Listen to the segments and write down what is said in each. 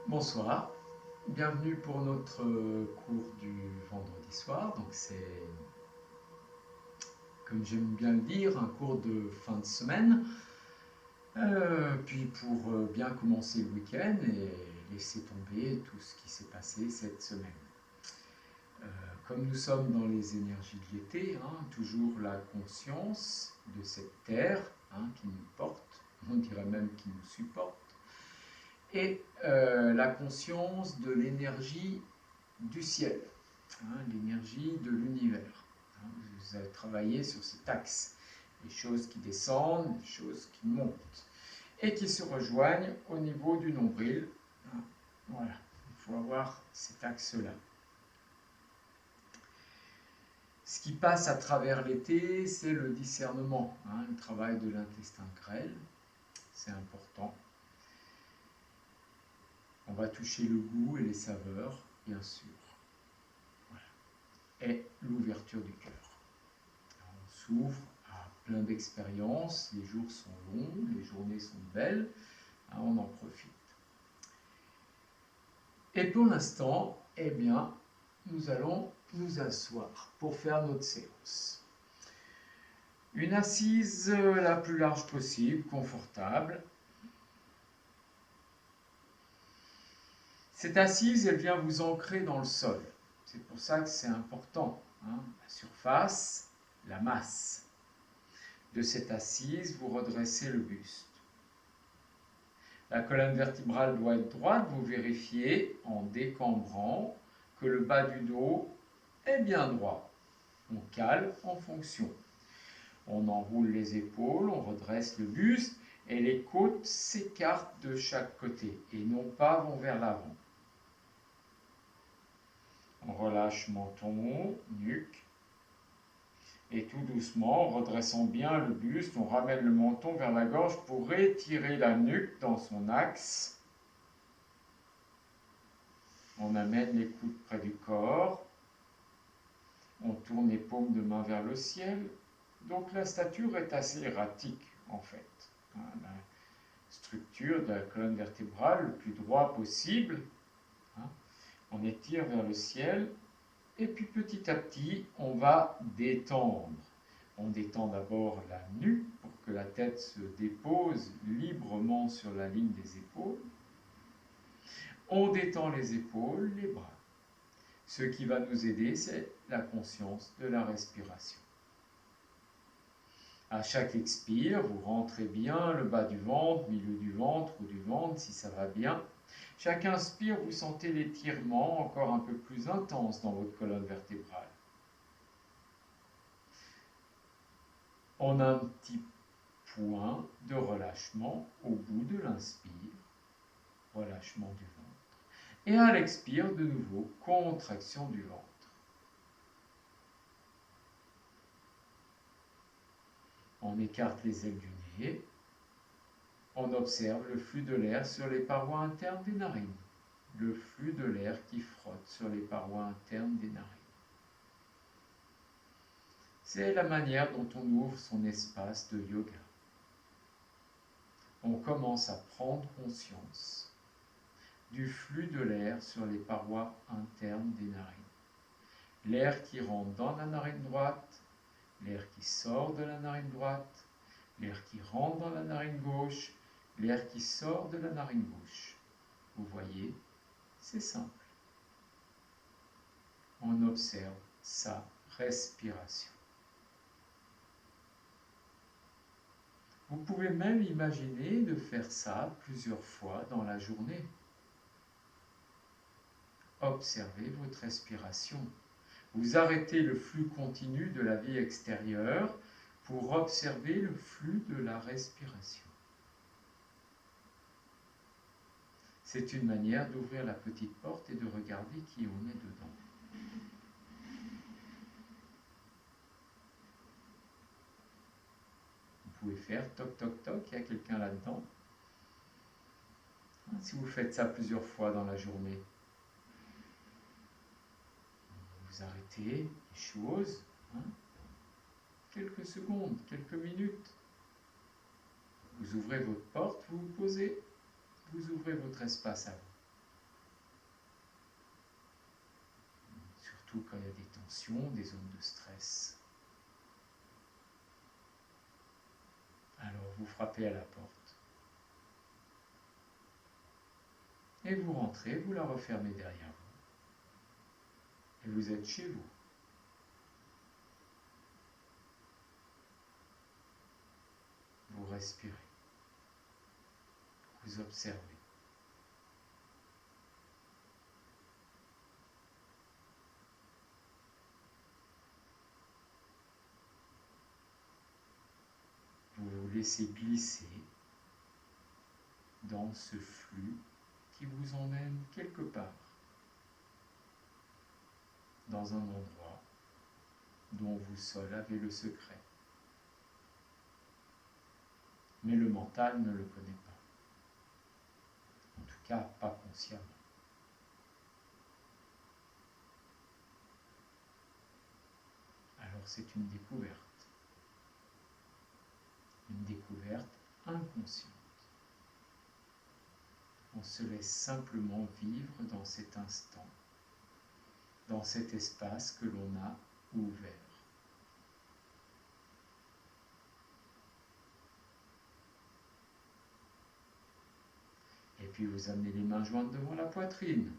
Bonsoir, bienvenue pour notre cours du vendredi soir. Donc c'est, comme j'aime bien le dire, un cours de fin de semaine. Puis pour bien commencer le week-end et laisser tomber tout ce qui s'est passé cette semaine. Comme nous sommes dans les énergies de l'été, toujours la conscience de cette terre qui nous porte, on dirait même qui nous supporte, et la conscience de l'énergie du ciel, l'énergie de l'univers. Vous avez travaillé sur cet axe, les choses qui descendent, les choses qui montent, et qui se rejoignent au niveau du nombril. Voilà, il faut avoir cet axe-là. Ce qui passe à travers l'été, c'est le discernement, le travail de l'intestin grêle, c'est important. On va toucher le goût et les saveurs, bien sûr. Voilà. Et l'ouverture du cœur. On s'ouvre à plein d'expériences, les jours sont longs, les journées sont belles, on en profite. Et pour l'instant, eh bien, nous allons nous asseoir pour faire notre séance. Une assise la plus large possible, confortable. Cette assise, elle vient vous ancrer dans le sol. C'est pour ça que c'est important. La surface, la masse. De cette assise, vous redressez le buste. La colonne vertébrale doit être droite. Vous vérifiez en décambrant que le bas du dos est bien droit. On cale en fonction. On enroule les épaules, on redresse le buste et les côtes s'écartent de chaque côté et non pas vont vers l'avant. On relâche menton, nuque et tout doucement, en redressant bien le buste, on ramène le menton vers la gorge pour étirer la nuque dans son axe. On amène les coudes près du corps. On tourne les paumes de main vers le ciel. Donc la stature est assez erratique en fait. La structure de la colonne vertébrale le plus droit possible. On étire vers le ciel. Et puis petit à petit, on va détendre. On détend d'abord la nuque pour que la tête se dépose librement sur la ligne des épaules. On détend les épaules, les bras. Ce qui va nous aider, c'est la conscience de la respiration. À chaque expire, vous rentrez bien le bas du ventre, milieu du ventre ou du ventre si ça va bien. Chaque inspire, vous sentez l'étirement encore un peu plus intense dans votre colonne vertébrale. On a un petit point de relâchement au bout de l'inspire, relâchement du ventre. Et à l'expire, de nouveau, contraction du ventre. On écarte les ailes du nez. On observe le flux de l'air sur les parois internes des narines. Le flux de l'air qui frotte sur les parois internes des narines. C'est la manière dont on ouvre son espace de yoga. On commence à prendre conscience du flux de l'air sur les parois internes des narines. L'air qui rentre dans la narine droite, l'air qui sort de la narine droite, l'air qui rentre dans la narine gauche, l'air qui sort de la narine gauche. Vous voyez, c'est simple. On observe sa respiration. Vous pouvez même imaginer de faire ça plusieurs fois dans la journée. Observez votre respiration. Vous arrêtez le flux continu de la vie extérieure pour observer le flux de la respiration. C'est une manière d'ouvrir la petite porte et de regarder qui on est dedans. Vous pouvez faire toc toc toc, il y a quelqu'un là-dedans. Si vous faites ça plusieurs fois dans la journée, vous arrêtez les choses, quelques secondes, quelques minutes. Vous ouvrez votre porte, vous vous posez, vous ouvrez votre espace à vous. surtout quand il y a des tensions, des zones de stress. Alors vous frappez à la porte et vous rentrez, vous la refermez derrière vous et vous êtes chez vous. Vous respirez, vous observez. Vous vous laissez glisser dans ce flux qui vous emmène quelque part, dans un endroit dont vous seul avez le secret. Mais le mental ne le connaît pas. En tout cas, pas consciemment. Alors c'est une découverte inconsciente. On se laisse simplement vivre dans cet instant, dans cet espace que l'on a ouvert. Et puis vous amenez les mains jointes devant la poitrine.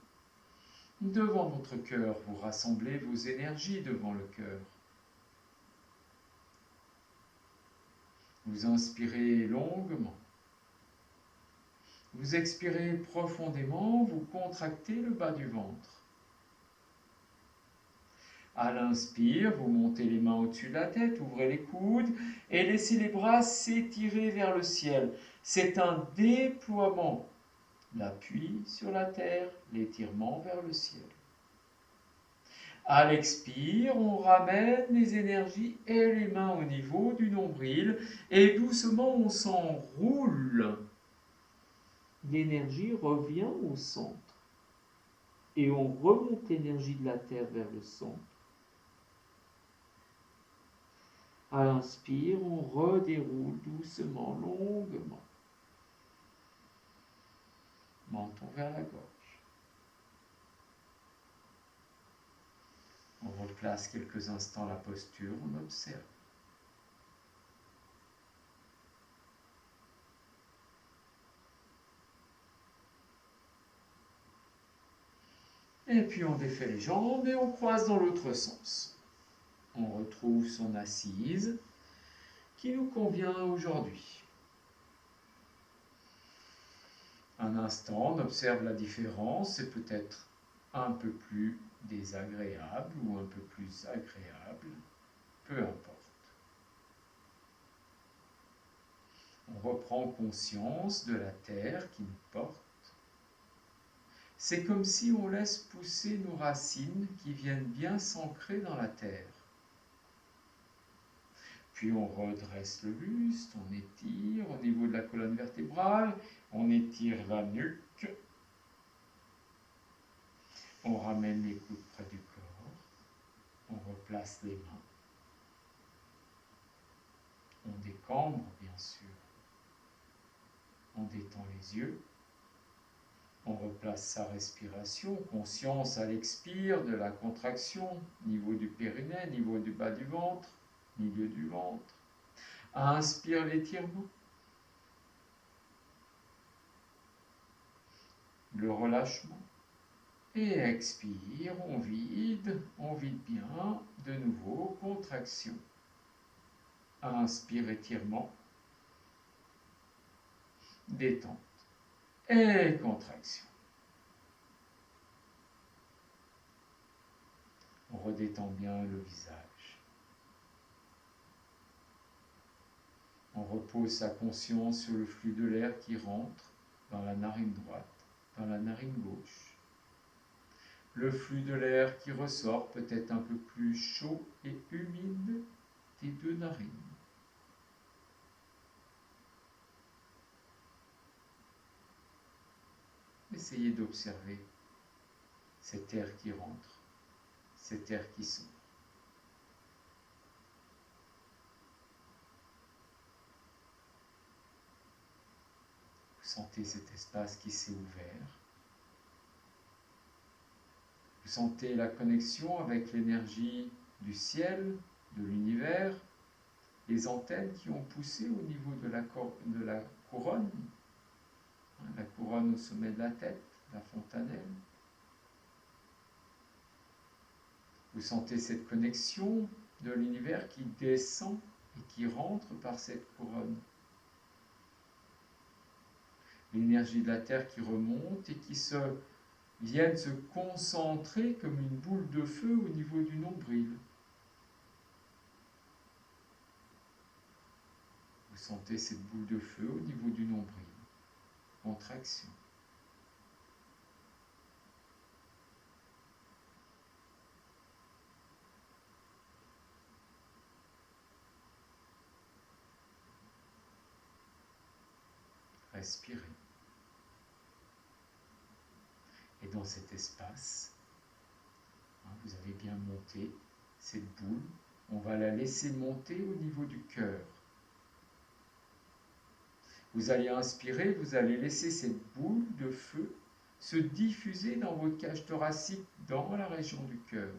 Devant votre cœur, vous rassemblez vos énergies devant le cœur. Vous inspirez longuement. Vous expirez profondément, vous contractez le bas du ventre. À l'inspire, vous montez les mains au-dessus de la tête, ouvrez les coudes et laissez les bras s'étirer vers le ciel. C'est un déploiement. L'appui sur la terre, l'étirement vers le ciel. À l'expire, on ramène les énergies et les mains au niveau du nombril et doucement on s'enroule. L'énergie revient au centre et on remonte l'énergie de la terre vers le centre. À l'inspire, on redéroule doucement, longuement. Menton vers la gorge. On replace quelques instants la posture, on observe. Et puis on défait les jambes et on croise dans l'autre sens. On retrouve son assise qui nous convient aujourd'hui. Un instant, on observe la différence, c'est peut-être un peu plus désagréable ou un peu plus agréable, peu importe. On reprend conscience de la terre qui nous porte. C'est comme si on laisse pousser nos racines qui viennent bien s'ancrer dans la terre. Puis on redresse le buste, on étire au niveau de la colonne vertébrale, on étire la nuque, on ramène les coudes près du corps, on replace les mains, on décambre bien sûr, on détend les yeux, on replace sa respiration, conscience à l'expire de la contraction, niveau du périnée, niveau du bas du ventre, milieu du ventre. Inspire l'étirement, le relâchement. Et expire, on vide bien, de nouveau, contraction. Inspire, étirement, détente et contraction. On redétend bien le visage. On repose sa conscience sur le flux de l'air qui rentre dans la narine droite, dans la narine gauche. Le flux de l'air qui ressort peut être un peu plus chaud et humide des deux narines. Essayez d'observer cet air qui rentre, cet air qui sort. Vous sentez cet espace qui s'est ouvert Vous sentez la connexion avec l'énergie du ciel, de l'univers, les antennes qui ont poussé au niveau de la couronne, la couronne au sommet de la tête, la fontanelle. Vous sentez cette connexion de l'univers qui descend et qui rentre par cette couronne. L'énergie de la Terre qui remonte et qui viennent se concentrer comme une boule de feu au niveau du nombril. Vous sentez cette boule de feu au niveau du nombril. Contraction. Respirez. Et dans cet espace, vous avez bien monté cette boule. On va la laisser monter au niveau du cœur. Vous allez inspirer, vous allez laisser cette boule de feu se diffuser dans votre cage thoracique, dans la région du cœur.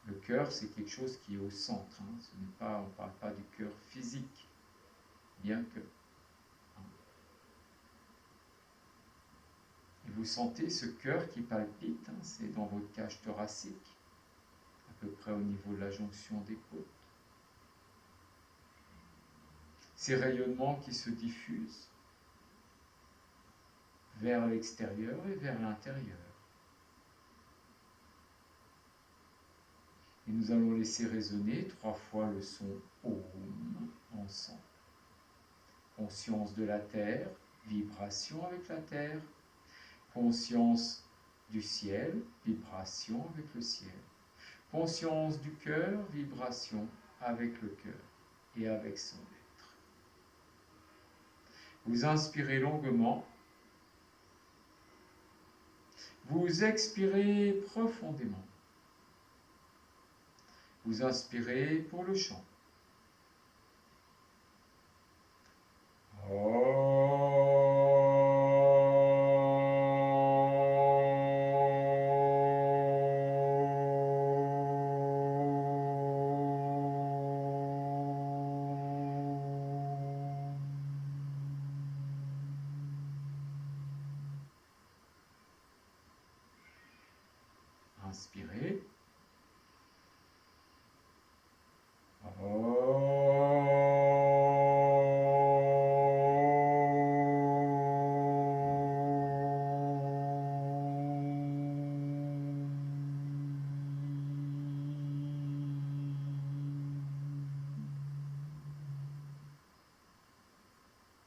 Le cœur, c'est quelque chose qui est au centre. On ne parle pas du cœur physique, bien que. Et vous sentez ce cœur qui palpite, c'est dans votre cage thoracique, à peu près au niveau de la jonction des côtes. Ces rayonnements qui se diffusent vers l'extérieur et vers l'intérieur. Et nous allons laisser résonner 3 fois le son Om ensemble. Conscience de la terre, vibration avec la terre. Conscience du ciel, vibration avec le ciel. Conscience du cœur, vibration avec le cœur et avec son être. Vous inspirez longuement. Vous expirez profondément. Vous inspirez pour le chant. Inspirez.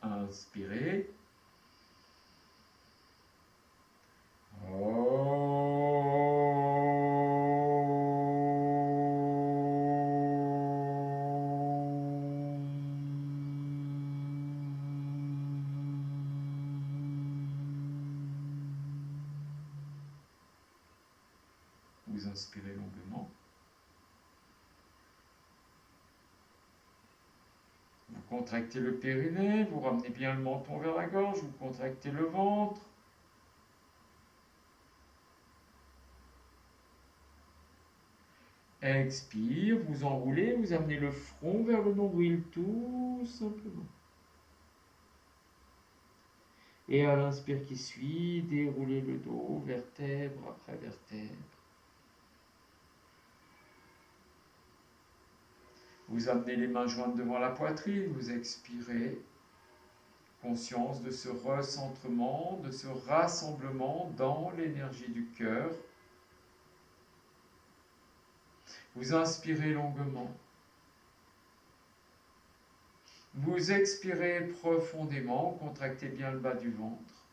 Inspirez. Vous inspirez longuement. Vous contractez le périnée, vous ramenez bien le menton vers la gorge, vous contractez le ventre. Expire, vous enroulez, vous amenez le front vers le nombril, tout simplement. Et à l'inspire qui suit, déroulez le dos, vertèbre après vertèbre. Vous amenez les mains jointes devant la poitrine, vous expirez. Conscience de ce recentrement, de ce rassemblement dans l'énergie du cœur. Vous inspirez longuement. Vous expirez profondément, contractez bien le bas du ventre.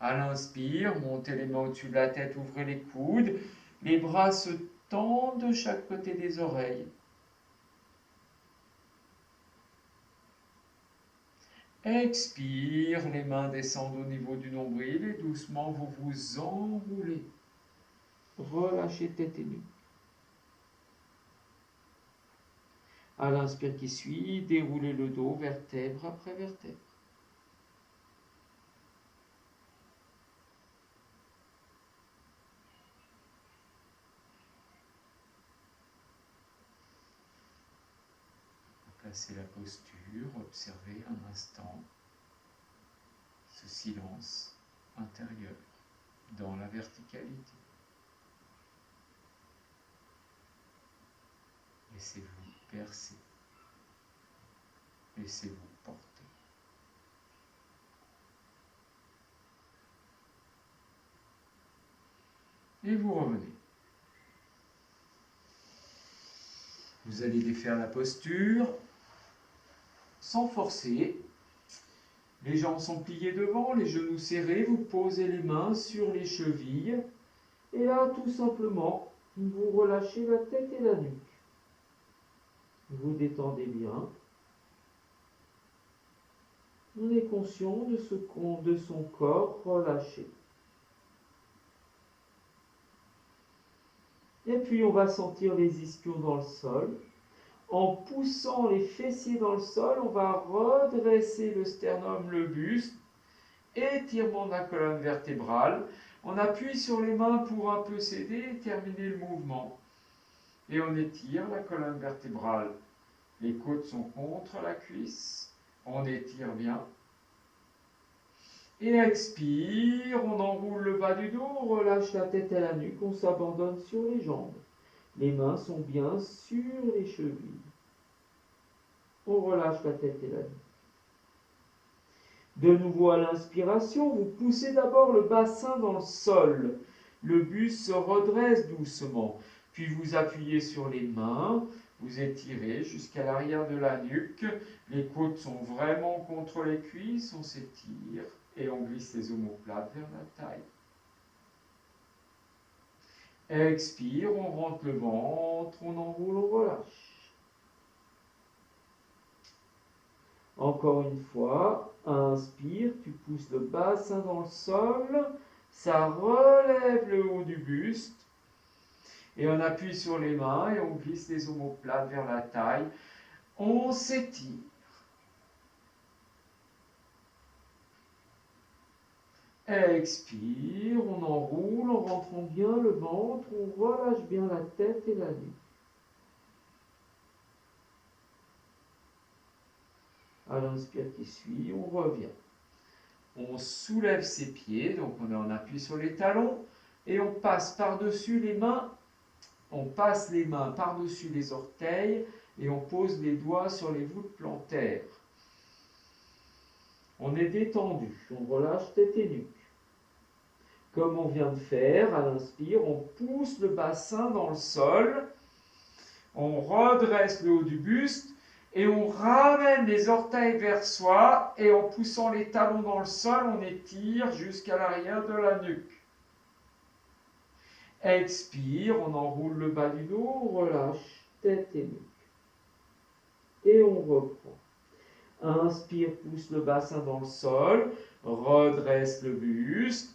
À l'inspire, montez les mains au-dessus de la tête, ouvrez les coudes. Les bras se tendent de chaque côté des oreilles. Expire, les mains descendent au niveau du nombril et doucement vous vous enroulez. Relâchez tête et nuque. À l'inspire qui suit, déroulez le dos, vertèbre après vertèbre. Placez la posture, observez un instant ce silence intérieur dans la verticalité. Laissez-vous bercer. Laissez-vous porter. Et vous revenez. Vous allez défaire la posture sans forcer. Les jambes sont pliées devant, les genoux serrés. Vous posez les mains sur les chevilles. Et là, tout simplement, vous relâchez la tête et la nuque. Vous détendez bien. On est conscient de son corps relâché. Et puis on va sentir les ischios dans le sol. En poussant les fessiers dans le sol, on va redresser le sternum, le buste, étirement de la colonne vertébrale. On appuie sur les mains pour un peu s'aider et terminer le mouvement. Et on étire la colonne vertébrale. Les côtes sont contre la cuisse. On étire bien. Et expire, on enroule le bas du dos, on relâche la tête et la nuque, on s'abandonne sur les jambes. Les mains sont bien sur les chevilles. On relâche la tête et la nuque. De nouveau à l'inspiration, vous poussez d'abord le bassin dans le sol. Le buste se redresse doucement. Puis vous appuyez sur les mains, vous étirez jusqu'à l'arrière de la nuque. Les côtes sont vraiment contre les cuisses, on s'étire. Et on glisse les omoplates vers la taille. Expire, on rentre le ventre, on enroule, on relâche. Encore une fois, inspire, tu pousses le bassin dans le sol, ça relève le haut du buste. Et on appuie sur les mains et on glisse les omoplates vers la taille. On s'étire. Expire, on enroule en rentrant bien le ventre, on relâche bien la tête et la nuque. À l'inspire qui suit, on revient. On soulève ses pieds, donc on est en appui sur les talons, et on passe par-dessus les mains, on passe les mains par-dessus les orteils, et on pose les doigts sur les voûtes plantaires. On est détendu, on relâche tête et nuque. Comme on vient de faire, à l'inspire, on pousse le bassin dans le sol, on redresse le haut du buste et on ramène les orteils vers soi et en poussant les talons dans le sol, on étire jusqu'à l'arrière de la nuque. Expire, on enroule le bas du dos, on relâche tête et nuque. Et on reprend. Inspire, pousse le bassin dans le sol, redresse le buste.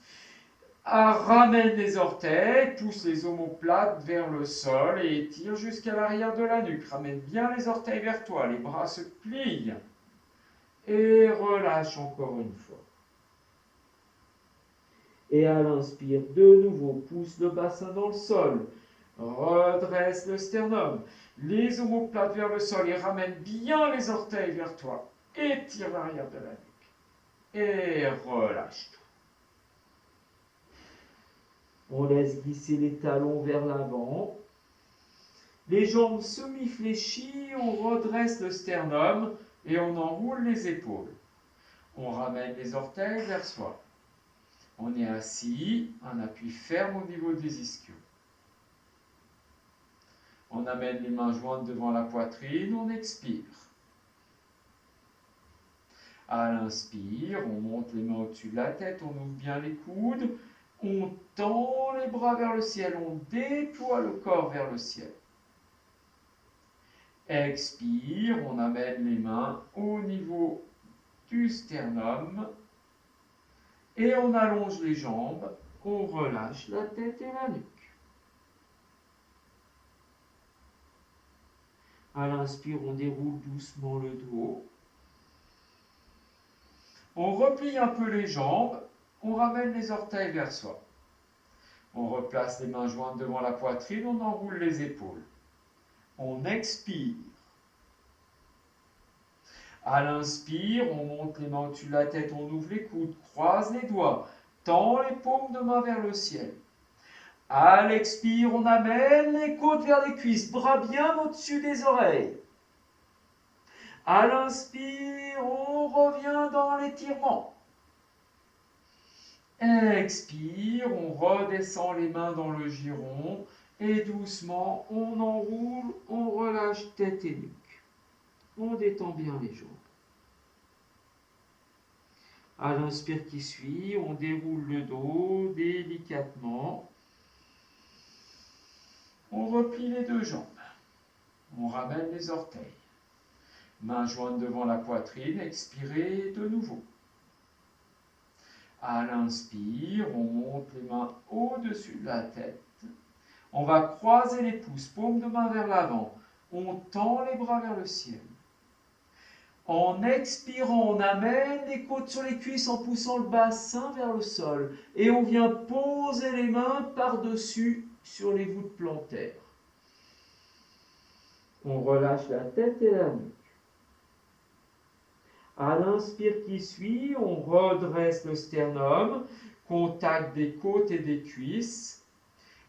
Ramène les orteils, pousse les omoplates vers le sol et étire jusqu'à l'arrière de la nuque. Ramène bien les orteils vers toi, les bras se plient. Et relâche encore une fois. Et à l'inspire, de nouveau, pousse le bassin dans le sol. Redresse le sternum. Les omoplates vers le sol et ramène bien les orteils vers toi. Étire l'arrière de la nuque. Et relâche tout. On laisse glisser les talons vers l'avant. Les jambes semi-fléchies, on redresse le sternum et on enroule les épaules. On ramène les orteils vers soi. On est assis, un appui ferme au niveau des ischios. On amène les mains jointes devant la poitrine, on expire. À l'inspire, on monte les mains au-dessus de la tête, on ouvre bien les coudes. On tend les bras vers le ciel, on déploie le corps vers le ciel. Expire, on amène les mains au niveau du sternum et on allonge les jambes, on relâche la tête et la nuque. À l'inspire, on déroule doucement le dos. On replie un peu les jambes. On ramène les orteils vers soi. On replace les mains jointes devant la poitrine, on enroule les épaules. On expire. À l'inspire, on monte les mains au-dessus de la tête, on ouvre les coudes, croise les doigts, tend les paumes de main vers le ciel. À l'expire, on amène les côtes vers les cuisses, bras bien au-dessus des oreilles. À l'inspire, on revient dans l'étirement. Expire, on redescend les mains dans le giron et doucement, on enroule, on relâche tête et nuque. On détend bien les jambes. À l'inspire qui suit, on déroule le dos délicatement. On replie les deux jambes. On ramène les orteils. Mains jointes devant la poitrine, expirez de nouveau. À l'inspire, on monte les mains au-dessus de la tête. On va croiser les pouces, paume de main vers l'avant. On tend les bras vers le ciel. En expirant, on amène les côtes sur les cuisses en poussant le bassin vers le sol. Et on vient poser les mains par-dessus sur les voûtes plantaires. On relâche la tête et la nuque. À l'inspire qui suit, on redresse le sternum, contact des côtes et des cuisses.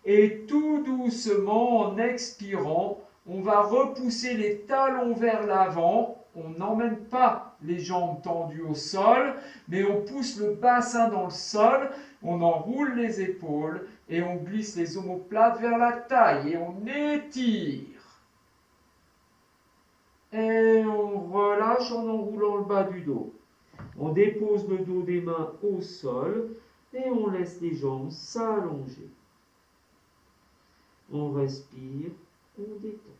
Et tout doucement, en expirant, on va repousser les talons vers l'avant. On n'emmène pas les jambes tendues au sol, mais on pousse le bassin dans le sol, on enroule les épaules et on glisse les omoplates vers la taille et on étire. Et on relâche en enroulant le bas du dos. On dépose le dos des mains au sol et on laisse les jambes s'allonger. On respire, on détend.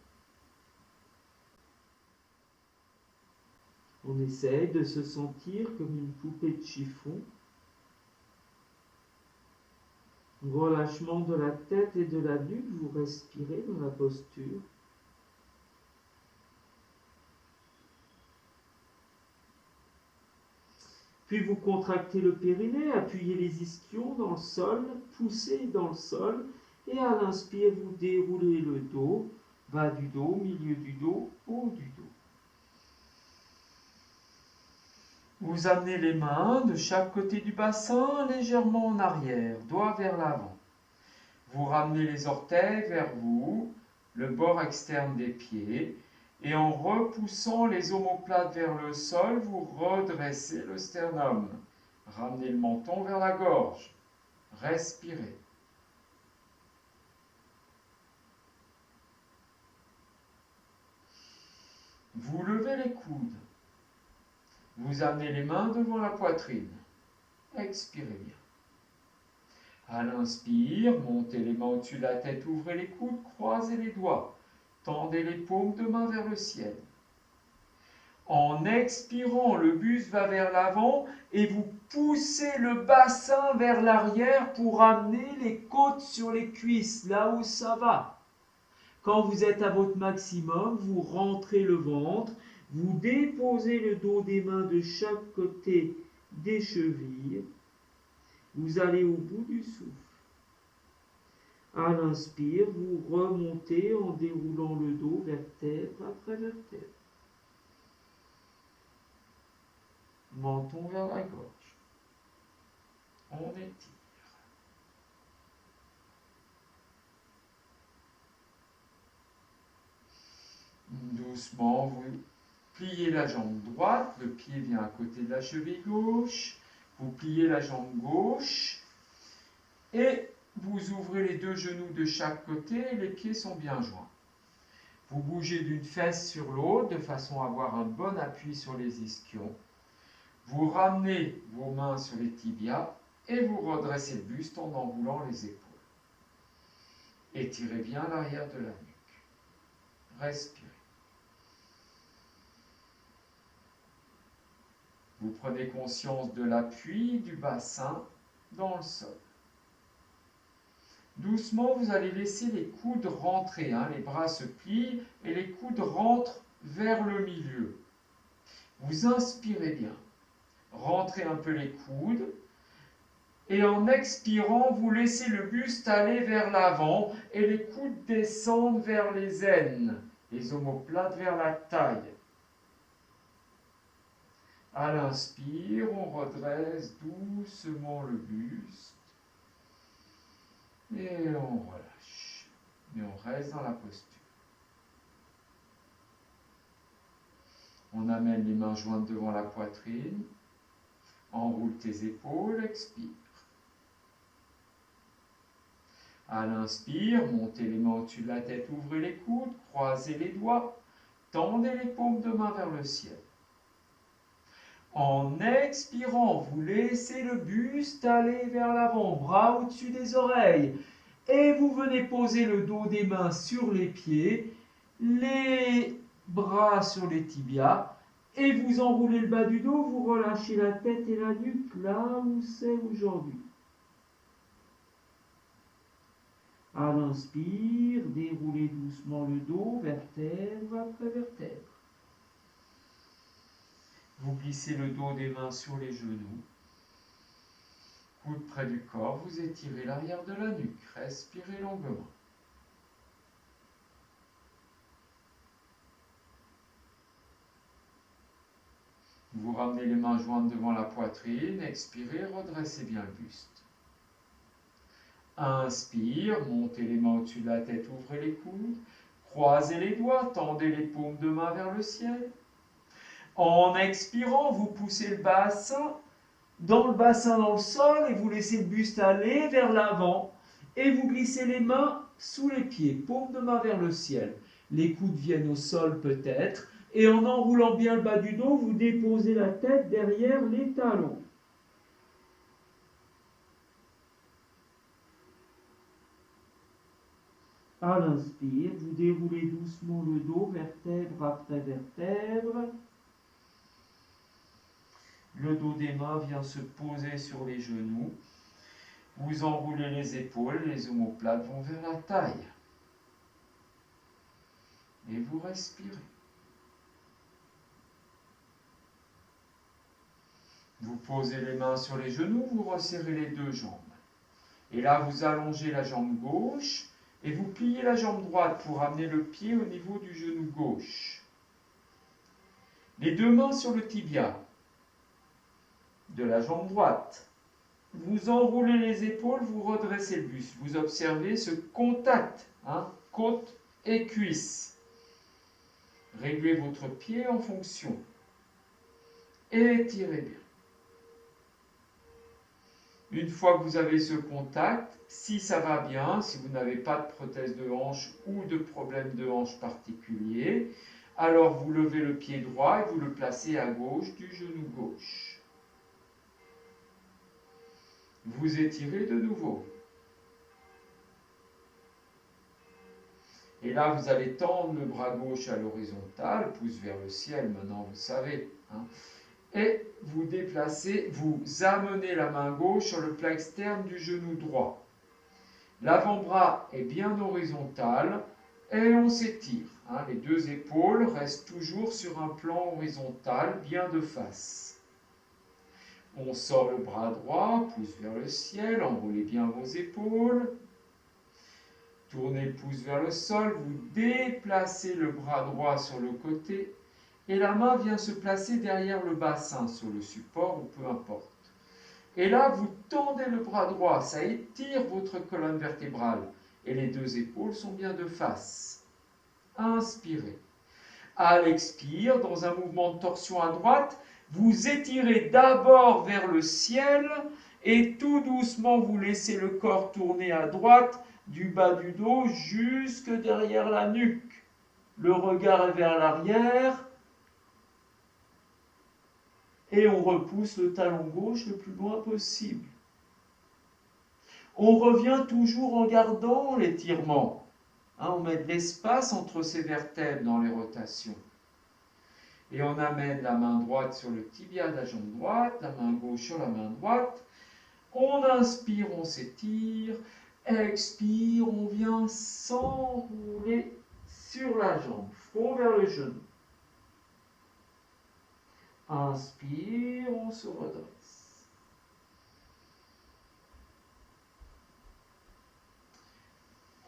On essaye de se sentir comme une poupée de chiffon. Relâchement de la tête et de la nuque, vous respirez dans la posture. Puis vous contractez le périnée, appuyez les ischions dans le sol, poussez dans le sol, et à l'inspire, vous déroulez le dos, bas du dos, milieu du dos, haut du dos. Vous amenez les mains de chaque côté du bassin légèrement en arrière, doigts vers l'avant. Vous ramenez les orteils vers vous, le bord externe des pieds, et en repoussant les omoplates vers le sol, vous redressez le sternum. Ramenez le menton vers la gorge. Respirez. Vous levez les coudes. Vous amenez les mains devant la poitrine. Expirez bien. À l'inspire, montez les mains au-dessus de la tête, ouvrez les coudes, croisez les doigts. Tendez les paumes de main vers le ciel. En expirant, le buste va vers l'avant et vous poussez le bassin vers l'arrière pour amener les côtes sur les cuisses, là où ça va. Quand vous êtes à votre maximum, vous rentrez le ventre, vous déposez le dos des mains de chaque côté des chevilles. Vous allez au bout du souffle. À l'inspire, vous remontez en déroulant le dos vertèbre après vertèbre. Menton vers la gorge. On étire. Doucement, vous pliez la jambe droite, le pied vient à côté de la cheville gauche. Vous pliez la jambe gauche et vous ouvrez les deux genoux de chaque côté et les pieds sont bien joints. Vous bougez d'une fesse sur l'autre de façon à avoir un bon appui sur les ischions. Vous ramenez vos mains sur les tibias et vous redressez le buste en enroulant les épaules. Étirez bien l'arrière de la nuque. Respirez. Vous prenez conscience de l'appui du bassin dans le sol. Doucement, vous allez laisser les coudes rentrer, les bras se plient et les coudes rentrent vers le milieu. Vous inspirez bien. Rentrez un peu les coudes et en expirant, vous laissez le buste aller vers l'avant et les coudes descendent vers les aines, les omoplates vers la taille. À l'inspire, on redresse doucement le buste et on relâche. Et on reste dans la posture. On amène les mains jointes devant la poitrine. Enroule tes épaules, expire. À l'inspire, montez les mains au-dessus de la tête, ouvrez les coudes, croisez les doigts, tendez les paumes de main vers le ciel. En expirant, vous laissez le buste aller vers l'avant, bras au-dessus des oreilles. Et vous venez poser le dos des mains sur les pieds, les bras sur les tibias. Et vous enroulez le bas du dos, vous relâchez la tête et la nuque là où c'est aujourd'hui. À l'inspire, déroulez doucement le dos, vertèbre après vertèbre. Vous glissez le dos des mains sur les genoux. Coude près du corps, vous étirez l'arrière de la nuque. Respirez longuement. Vous ramenez les mains jointes devant la poitrine. Expirez, redressez bien le buste. Inspire, montez les mains au-dessus de la tête, ouvrez les coudes. Croisez les doigts, tendez les paumes de main vers le ciel. En expirant, vous poussez le bassin dans le sol et vous laissez le buste aller vers l'avant et vous glissez les mains sous les pieds, paume de main vers le ciel. Les coudes viennent au sol peut-être et en enroulant bien le bas du dos, vous déposez la tête derrière les talons. À l'inspire, vous déroulez doucement le dos, vertèbre après vertèbre. Le dos des mains vient se poser sur les genoux. Vous enroulez les épaules, les omoplates vont vers la taille. Et vous respirez. Vous posez les mains sur les genoux, vous resserrez les deux jambes. Et là, vous allongez la jambe gauche et vous pliez la jambe droite pour amener le pied au niveau du genou gauche. Les deux mains sur le tibia de la jambe droite. Vous enroulez les épaules, vous redressez le buste. Vous observez ce contact, côte et cuisse. Réglez votre pied en fonction. Étirez bien. Une fois que vous avez ce contact, si ça va bien, si vous n'avez pas de prothèse de hanche ou de problème de hanche particulier, alors vous levez le pied droit et vous le placez à gauche du genou gauche. Vous étirez de nouveau. Et là, vous allez tendre le bras gauche à l'horizontale, pouce vers le ciel, maintenant vous savez. Et vous déplacez, vous amenez la main gauche sur le plat externe du genou droit. L'avant-bras est bien horizontal et on s'étire. Les deux épaules restent toujours sur un plan horizontal, bien de face. On sort le bras droit, pouce vers le ciel, enroulez bien vos épaules. Tournez le pouce vers le sol, vous déplacez le bras droit sur le côté et la main vient se placer derrière le bassin, sur le support ou peu importe. Et là, vous tendez le bras droit, ça étire votre colonne vertébrale et les deux épaules sont bien de face. Inspirez. À l'expire, dans un mouvement de torsion à droite, vous étirez d'abord vers le ciel et tout doucement vous laissez le corps tourner à droite du bas du dos jusque derrière la nuque. Le regard est vers l'arrière et on repousse le talon gauche le plus loin possible. On revient toujours en gardant l'étirement. On met de l'espace entre ces vertèbres dans les rotations. Et on amène la main droite sur le tibia de la jambe droite, la main gauche sur la main droite. On inspire, on s'étire. Expire, on vient s'enrouler sur la jambe, front vers le genou. Inspire, on se redresse.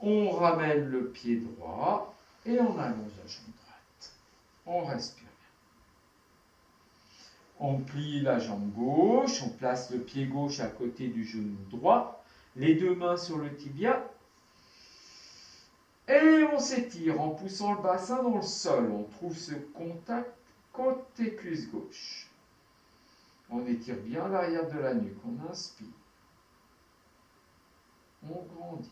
On ramène le pied droit et on allonge la jambe droite. On respire bien. On plie la jambe gauche, on place le pied gauche à côté du genou droit, les deux mains sur le tibia, et on s'étire en poussant le bassin dans le sol. On trouve ce contact côté cuisse gauche. On étire bien l'arrière de la nuque, on inspire. On grandit.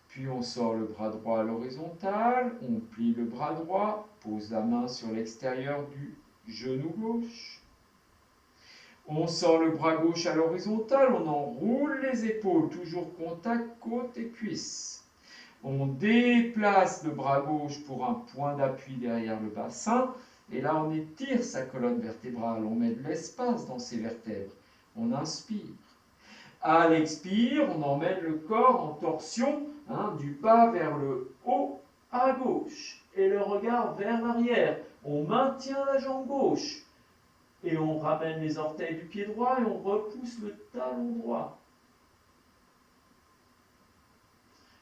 Puis on sort le bras droit à l'horizontale, on plie le bras droit, pose la main sur l'extérieur du genou gauche. On sort le bras gauche à l'horizontale, on enroule les épaules, toujours contact côte et cuisse. On déplace le bras gauche pour un point d'appui derrière le bassin, et là on étire sa colonne vertébrale, on met de l'espace dans ses vertèbres. On inspire. À l'expire, on emmène le corps en torsion, du bas vers le haut à gauche, et le regard vers l'arrière. On maintient la jambe gauche, et on ramène les orteils du pied droit, et on repousse le talon droit.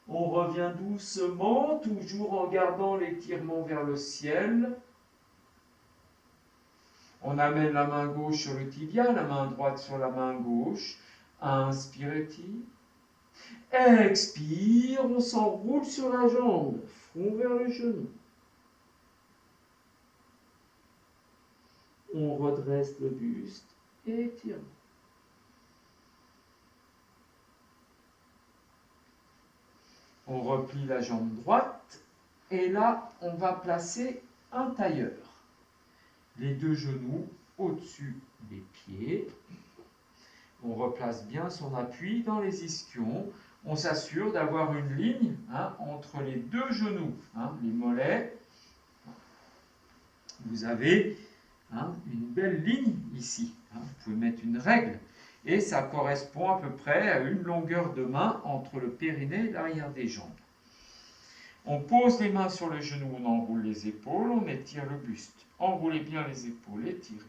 On revient doucement, toujours en gardant l'étirement vers le ciel. On amène la main gauche sur le tibia, la main droite sur la main gauche. Inspire, étire. Expire, on s'enroule sur la jambe, front vers le genou. On redresse le buste et étire. On replie la jambe droite et là, on va placer un tailleur. Les deux genoux au-dessus des pieds. On replace bien son appui dans les ischions. On s'assure d'avoir une ligne entre les deux genoux, les mollets. Vous avez une belle ligne ici. Vous pouvez mettre une règle. Et ça correspond à peu près à une longueur de main entre le périnée et l'arrière des jambes. On pose les mains sur le genou, on enroule les épaules, on étire le buste. Enroulez bien les épaules, étirez.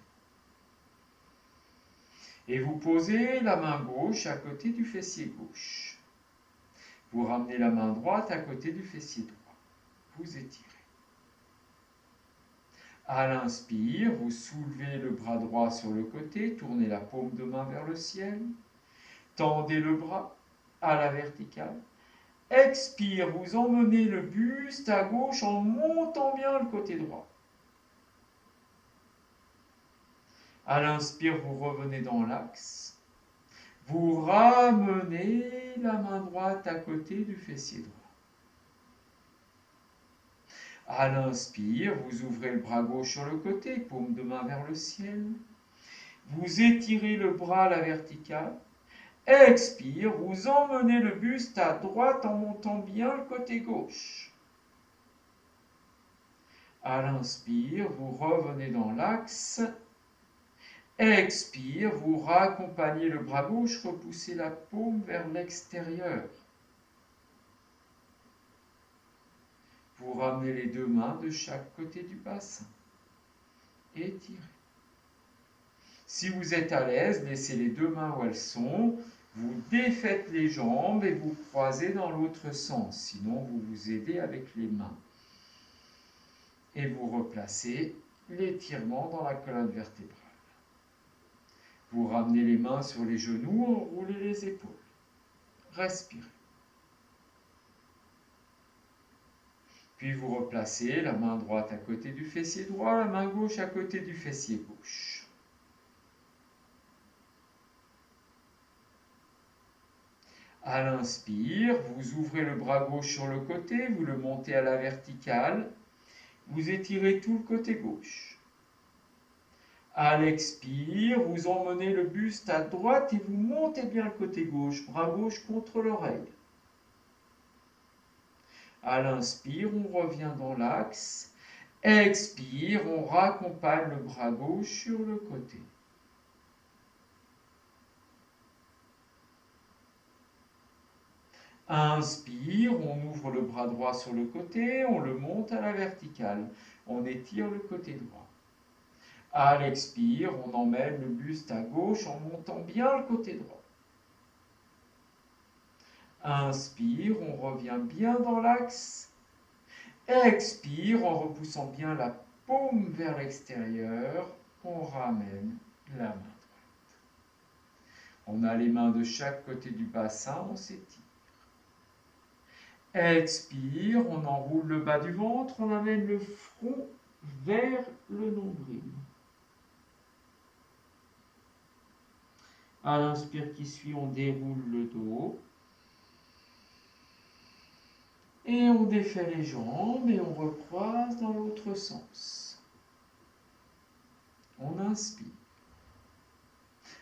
Et vous posez la main gauche à côté du fessier gauche. Vous ramenez la main droite à côté du fessier droit. Vous étirez. À l'inspire, vous soulevez le bras droit sur le côté, tournez la paume de main vers le ciel, tendez le bras à la verticale. Expire, vous emmenez le buste à gauche en montant bien le côté droit. À l'inspire, vous revenez dans l'axe. Vous ramenez la main droite à côté du fessier droit. À l'inspire, vous ouvrez le bras gauche sur le côté, paume de main vers le ciel. Vous étirez le bras à la verticale. Expire, vous emmenez le buste à droite en montant bien le côté gauche. À l'inspire, vous revenez dans l'axe. Expire, vous raccompagnez le bras gauche, repoussez la paume vers l'extérieur. Vous ramenez les deux mains de chaque côté du bassin. Étirez. Si vous êtes à l'aise, laissez les deux mains où elles sont. Vous défaites les jambes et vous croisez dans l'autre sens. Sinon, vous vous aidez avec les mains. Et vous replacez l'étirement dans la colonne vertébrale. Vous ramenez les mains sur les genoux, enroulez les épaules. Respirez. Puis vous replacez la main droite à côté du fessier droit, la main gauche à côté du fessier gauche. À l'inspire, vous ouvrez le bras gauche sur le côté, vous le montez à la verticale, vous étirez tout le côté gauche. À l'expire, vous emmenez le buste à droite et vous montez bien le côté gauche, bras gauche contre l'oreille. À l'inspire, on revient dans l'axe. Expire, on raccompagne le bras gauche sur le côté. Inspire, on ouvre le bras droit sur le côté, on le monte à la verticale. On étire le côté droit. À l'expire, on emmène le buste à gauche en montant bien le côté droit. Inspire, on revient bien dans l'axe. Expire en repoussant bien la paume vers l'extérieur, on ramène la main droite. On a les mains de chaque côté du bassin, on s'étire. Expire, on enroule le bas du ventre, on amène le front vers le nombril. À l'inspire qui suit, on déroule le dos. Et on défait les jambes et on recroise dans l'autre sens. On inspire.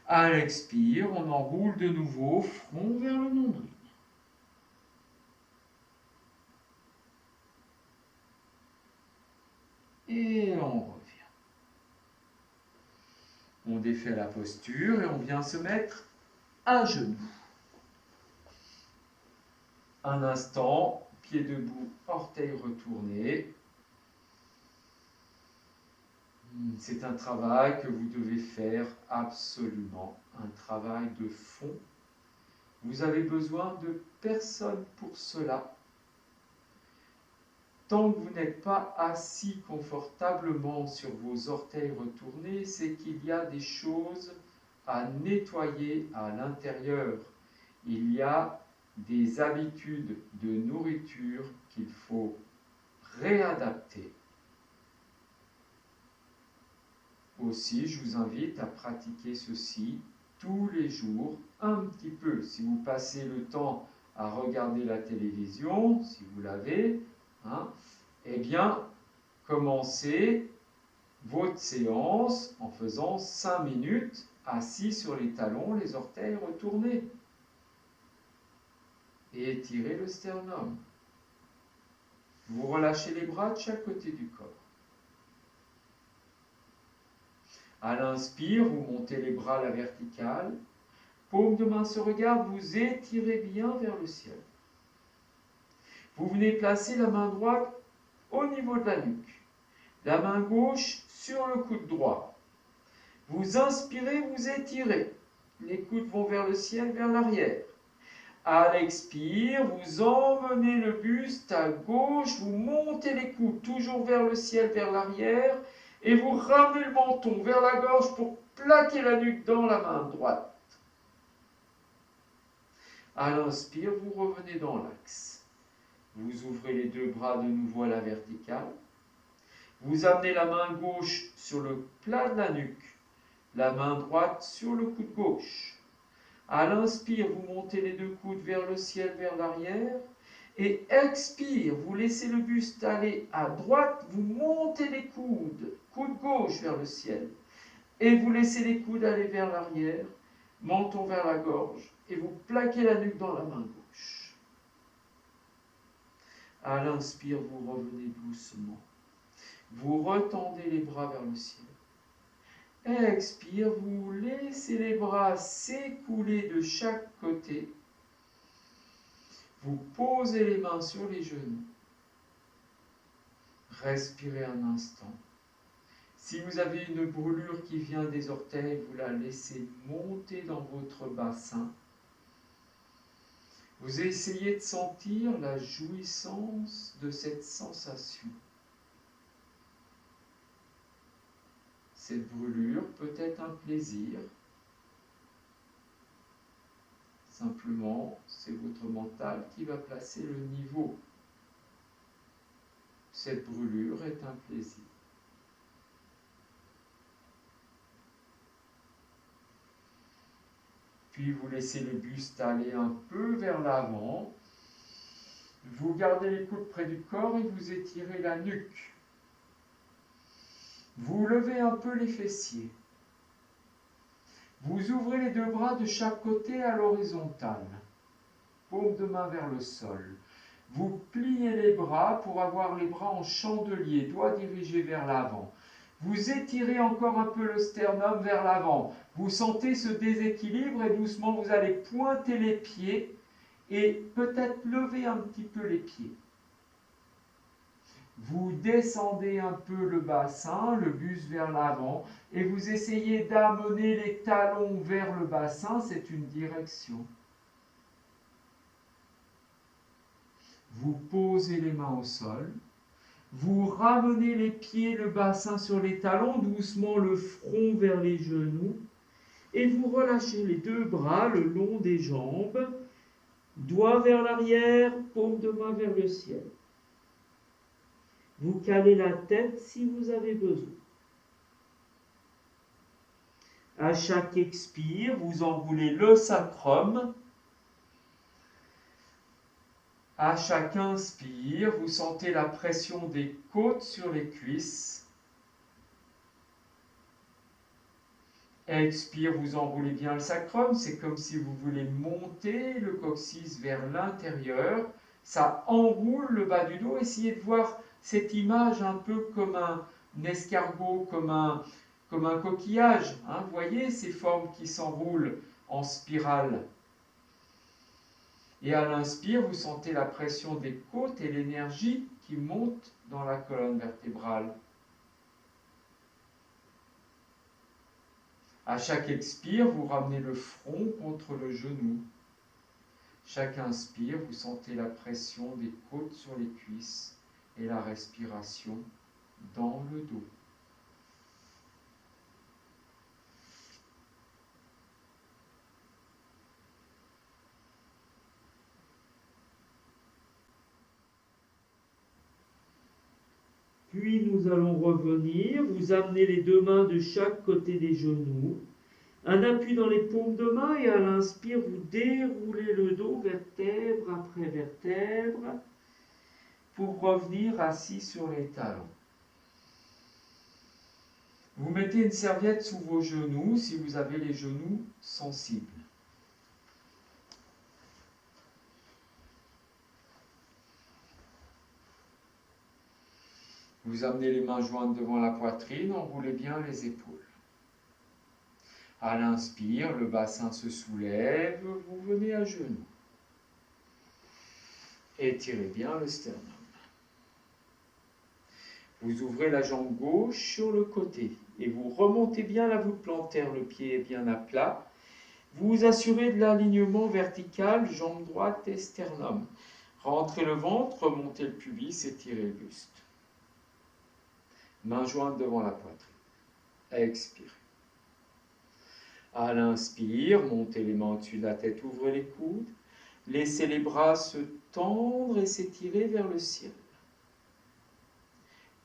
À l'expire, on enroule de nouveau, front vers le nombril. Et on revient. On défait la posture et on vient se mettre à genoux. Un instant, pied debout, orteils retournés. C'est un travail que vous devez faire absolument, un travail de fond. Vous avez besoin de personne pour cela. Tant que vous n'êtes pas assis confortablement sur vos orteils retournés, c'est qu'il y a des choses à nettoyer à l'intérieur. Il y a des habitudes de nourriture qu'il faut réadapter. Aussi, je vous invite à pratiquer ceci tous les jours, un petit peu. Si vous passez le temps à regarder la télévision, si vous l'avez, eh bien, commencez votre séance en faisant 5 minutes assis sur les talons, les orteils retournés. Et étirez le sternum. Vous relâchez les bras de chaque côté du corps. À l'inspire, vous montez les bras à la verticale. Paume de main se regarde, vous étirez bien vers le ciel. Vous venez placer la main droite au niveau de la nuque. La main gauche sur le coude droit. Vous inspirez, vous étirez. Les coudes vont vers le ciel, vers l'arrière. À l'expire, vous emmenez le buste à gauche, vous montez les coudes toujours vers le ciel, vers l'arrière, et vous ramenez le menton vers la gorge pour plaquer la nuque dans la main droite. À l'inspire, vous revenez dans l'axe. Vous ouvrez les deux bras de nouveau à la verticale. Vous amenez la main gauche sur le plat de la nuque, la main droite sur le coude gauche. À l'inspire, vous montez les deux coudes vers le ciel, vers l'arrière. Et expire, vous laissez le buste aller à droite, vous montez les coudes, coude gauche vers le ciel. Et vous laissez les coudes aller vers l'arrière, menton vers la gorge, et vous plaquez la nuque dans la main gauche. À l'inspire, vous revenez doucement. Vous retendez les bras vers le ciel. Expire, vous laissez les bras s'écouler de chaque côté. Vous posez les mains sur les genoux. Respirez un instant. Si vous avez une brûlure qui vient des orteils, vous la laissez monter dans votre bassin. Vous essayez de sentir la jouissance de cette sensation. Cette brûlure peut être un plaisir. Simplement, c'est votre mental qui va placer le niveau. Cette brûlure est un plaisir. Puis vous laissez le buste aller un peu vers l'avant. Vous gardez les coudes près du corps et vous étirez la nuque. Vous levez un peu les fessiers. Vous ouvrez les deux bras de chaque côté à l'horizontale. Paume de main vers le sol. Vous pliez les bras pour avoir les bras en chandelier, doigts dirigés vers l'avant. Vous étirez encore un peu le sternum vers l'avant. Vous sentez ce déséquilibre et doucement vous allez pointer les pieds et peut-être lever un petit peu les pieds. Vous descendez un peu le bassin, le buste vers l'avant, et vous essayez d'amener les talons vers le bassin, c'est une direction. Vous posez les mains au sol, Vous ramenez les pieds, le bassin sur les talons, doucement le front vers les genoux. Et vous relâchez les deux bras le long des jambes, doigts vers l'arrière, paume de main vers le ciel. Vous calez la tête si vous avez besoin. À chaque expire, vous enroulez le sacrum. À chaque inspire, vous sentez la pression des côtes sur les cuisses. Expire, vous enroulez bien le sacrum. C'est comme si vous voulez monter le coccyx vers l'intérieur. Ça enroule le bas du dos. Essayez de voir cette image un peu comme un escargot, comme un coquillage. Hein. Vous voyez ces formes qui s'enroulent en spirale. Et à l'inspire, vous sentez la pression des côtes et l'énergie qui monte dans la colonne vertébrale. À chaque expire, vous ramenez le front contre le genou. Chaque inspire, vous sentez la pression des côtes sur les cuisses et la respiration dans le dos. Puis nous allons revenir, vous amenez les deux mains de chaque côté des genoux, un appui dans les paumes de main et à l'inspire, vous déroulez le dos vertèbre après vertèbre pour revenir assis sur les talons. Vous mettez une serviette sous vos genoux si vous avez les genoux sensibles. Vous amenez les mains jointes devant la poitrine, enroulez bien les épaules. À l'inspire, le bassin se soulève, vous venez à genoux. Étirez bien le sternum. Vous ouvrez la jambe gauche sur le côté et vous remontez bien la voûte plantaire, le pied est bien à plat. Vous vous assurez de l'alignement vertical, jambe droite et sternum. Rentrez le ventre, remontez le pubis, étirez le buste. Mains jointes devant la poitrine. Expirez. À l'inspire, montez les mains au-dessus de la tête, ouvrez les coudes. Laissez les bras se tendre et s'étirer vers le ciel.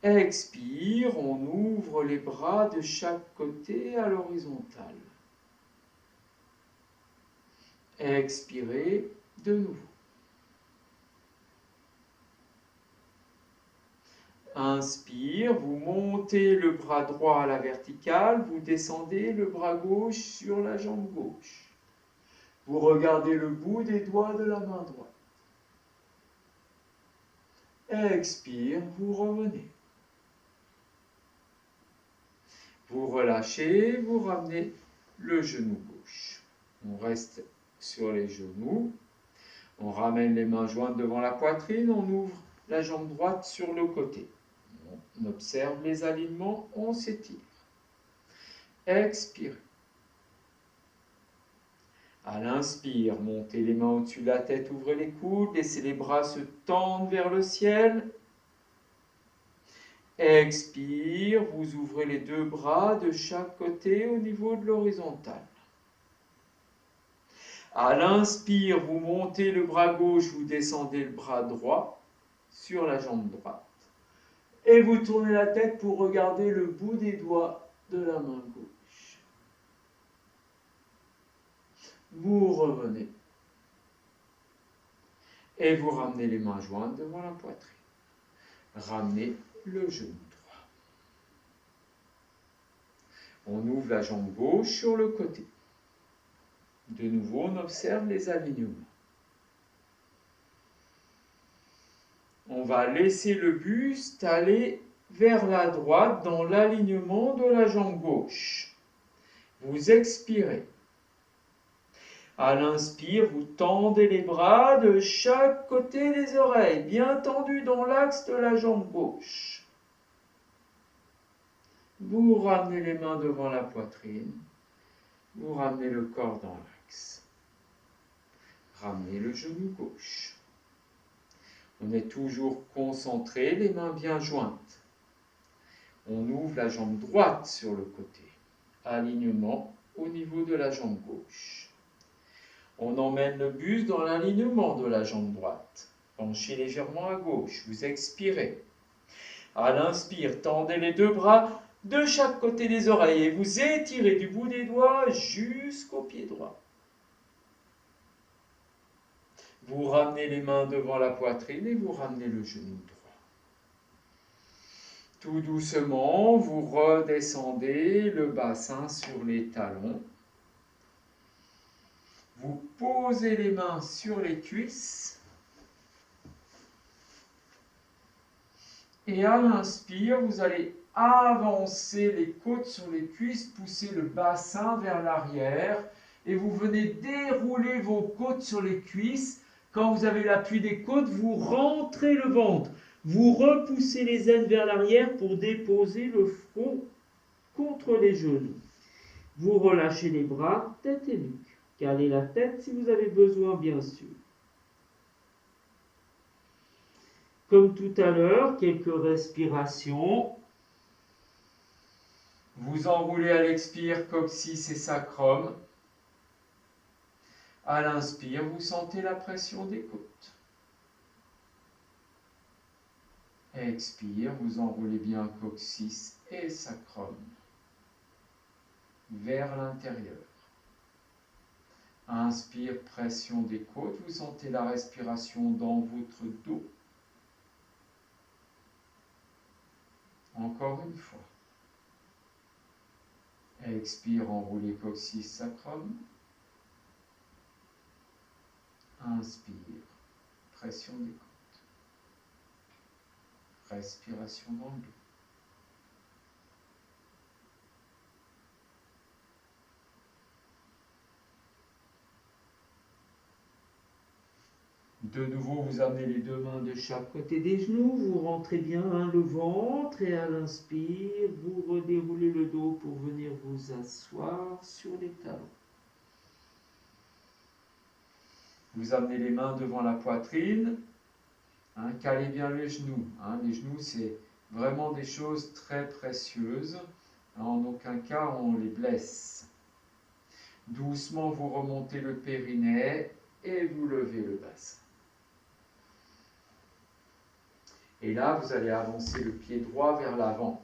Expire, on ouvre les bras de chaque côté à l'horizontale. Expirez de nouveau. Inspire, vous montez le bras droit à la verticale, vous descendez le bras gauche sur la jambe gauche. Vous regardez le bout des doigts de la main droite. Expire, vous revenez. Vous relâchez, vous ramenez le genou gauche. On reste sur les genoux. On ramène les mains jointes devant la poitrine, on ouvre la jambe droite sur le côté. On observe les alignements, on s'étire. Expirez. À l'inspire, montez les mains au-dessus de la tête, ouvrez les coudes, laissez les bras se tendre vers le ciel. Expire, vous ouvrez les deux bras de chaque côté au niveau de l'horizontale. À l'inspire, vous montez le bras gauche, vous descendez le bras droit sur la jambe droite. Et vous tournez la tête pour regarder le bout des doigts de la main gauche. Vous revenez. Et vous ramenez les mains jointes devant la poitrine. Ramenez le genou droit. On ouvre la jambe gauche sur le côté. De nouveau, on observe les alignements. On va laisser le buste aller vers la droite dans l'alignement de la jambe gauche. Vous expirez. À l'inspire, vous tendez les bras de chaque côté des oreilles, bien tendus dans l'axe de la jambe gauche. Vous ramenez les mains devant la poitrine. Vous ramenez le corps dans l'axe. Ramenez le genou gauche. On est toujours concentré, les mains bien jointes. On ouvre la jambe droite sur le côté. Alignement au niveau de la jambe gauche. On emmène le buste dans l'alignement de la jambe droite. Penchez légèrement à gauche. Vous expirez. À l'inspire, tendez les deux bras de chaque côté des oreilles et vous étirez du bout des doigts jusqu'au pied droit. Vous ramenez les mains devant la poitrine et vous ramenez le genou droit. Tout doucement, vous redescendez le bassin sur les talons. Vous posez les mains sur les cuisses. Et à l'inspire, vous allez avancer les côtes sur les cuisses, pousser le bassin vers l'arrière. Et vous venez dérouler vos côtes sur les cuisses. Quand vous avez l'appui des côtes, vous rentrez le ventre. Vous repoussez les aines vers l'arrière pour déposer le front contre les genoux. Vous relâchez les bras, tête et nuque. Calez la tête si vous avez besoin, bien sûr. Comme tout à l'heure, quelques respirations. Vous enroulez à l'expire coccyx et sacrum. À l'inspire, vous sentez la pression des côtes. Expire, vous enroulez bien coccyx et sacrum vers l'intérieur. Inspire, pression des côtes, vous sentez la respiration dans votre dos. Encore une fois. Expire, enroulez coccyx, sacrum. Inspire, pression des côtes. Respiration dans le dos. De nouveau, vous amenez les deux mains de chaque côté des genoux, vous rentrez bien le ventre et à l'inspire, vous redéroulez le dos pour venir vous asseoir sur les talons. Vous amenez les mains devant la poitrine, calez bien les genoux. Les genoux, c'est vraiment des choses très précieuses. En aucun cas, on les blesse. Doucement, vous remontez le périnée et vous levez le bassin. Et là, vous allez avancer le pied droit vers l'avant.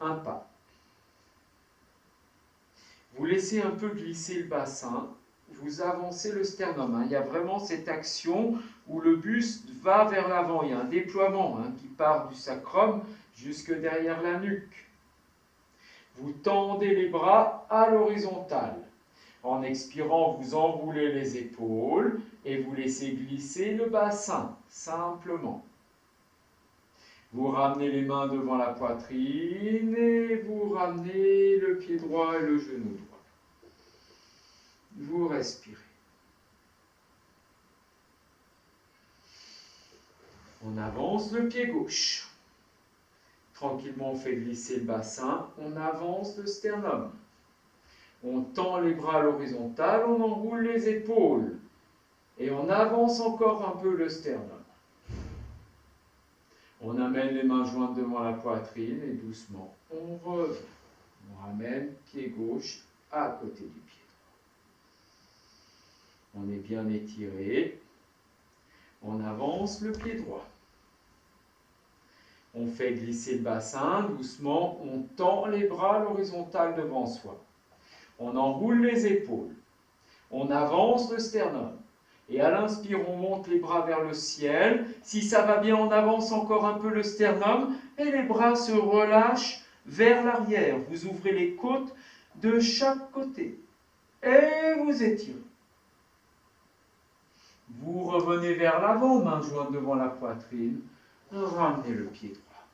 Un pas. Vous laissez un peu glisser le bassin. Vous avancez le sternum. Il y a vraiment cette action où le buste va vers l'avant. Il y a un déploiement qui part du sacrum jusque derrière la nuque. Vous tendez les bras à l'horizontale. En expirant, vous enroulez les épaules et vous laissez glisser le bassin, simplement. Vous ramenez les mains devant la poitrine et vous ramenez le pied droit et le genou droit. Vous respirez. On avance le pied gauche. Tranquillement, on fait glisser le bassin. On avance le sternum. On tend les bras à l'horizontale, on enroule les épaules. Et on avance encore un peu le sternum. On amène les mains jointes devant la poitrine et doucement, on revient. On ramène pied gauche à côté du pied droit. On est bien étiré. On avance le pied droit. On fait glisser le bassin doucement. On tend les bras à l'horizontale devant soi. On enroule les épaules. On avance le sternum. Et à l'inspire, on monte les bras vers le ciel. Si ça va bien, on avance encore un peu le sternum. Et les bras se relâchent vers l'arrière. Vous ouvrez les côtes de chaque côté. Et vous étirez. Vous revenez vers l'avant, main jointe devant la poitrine. Ramenez le pied droit.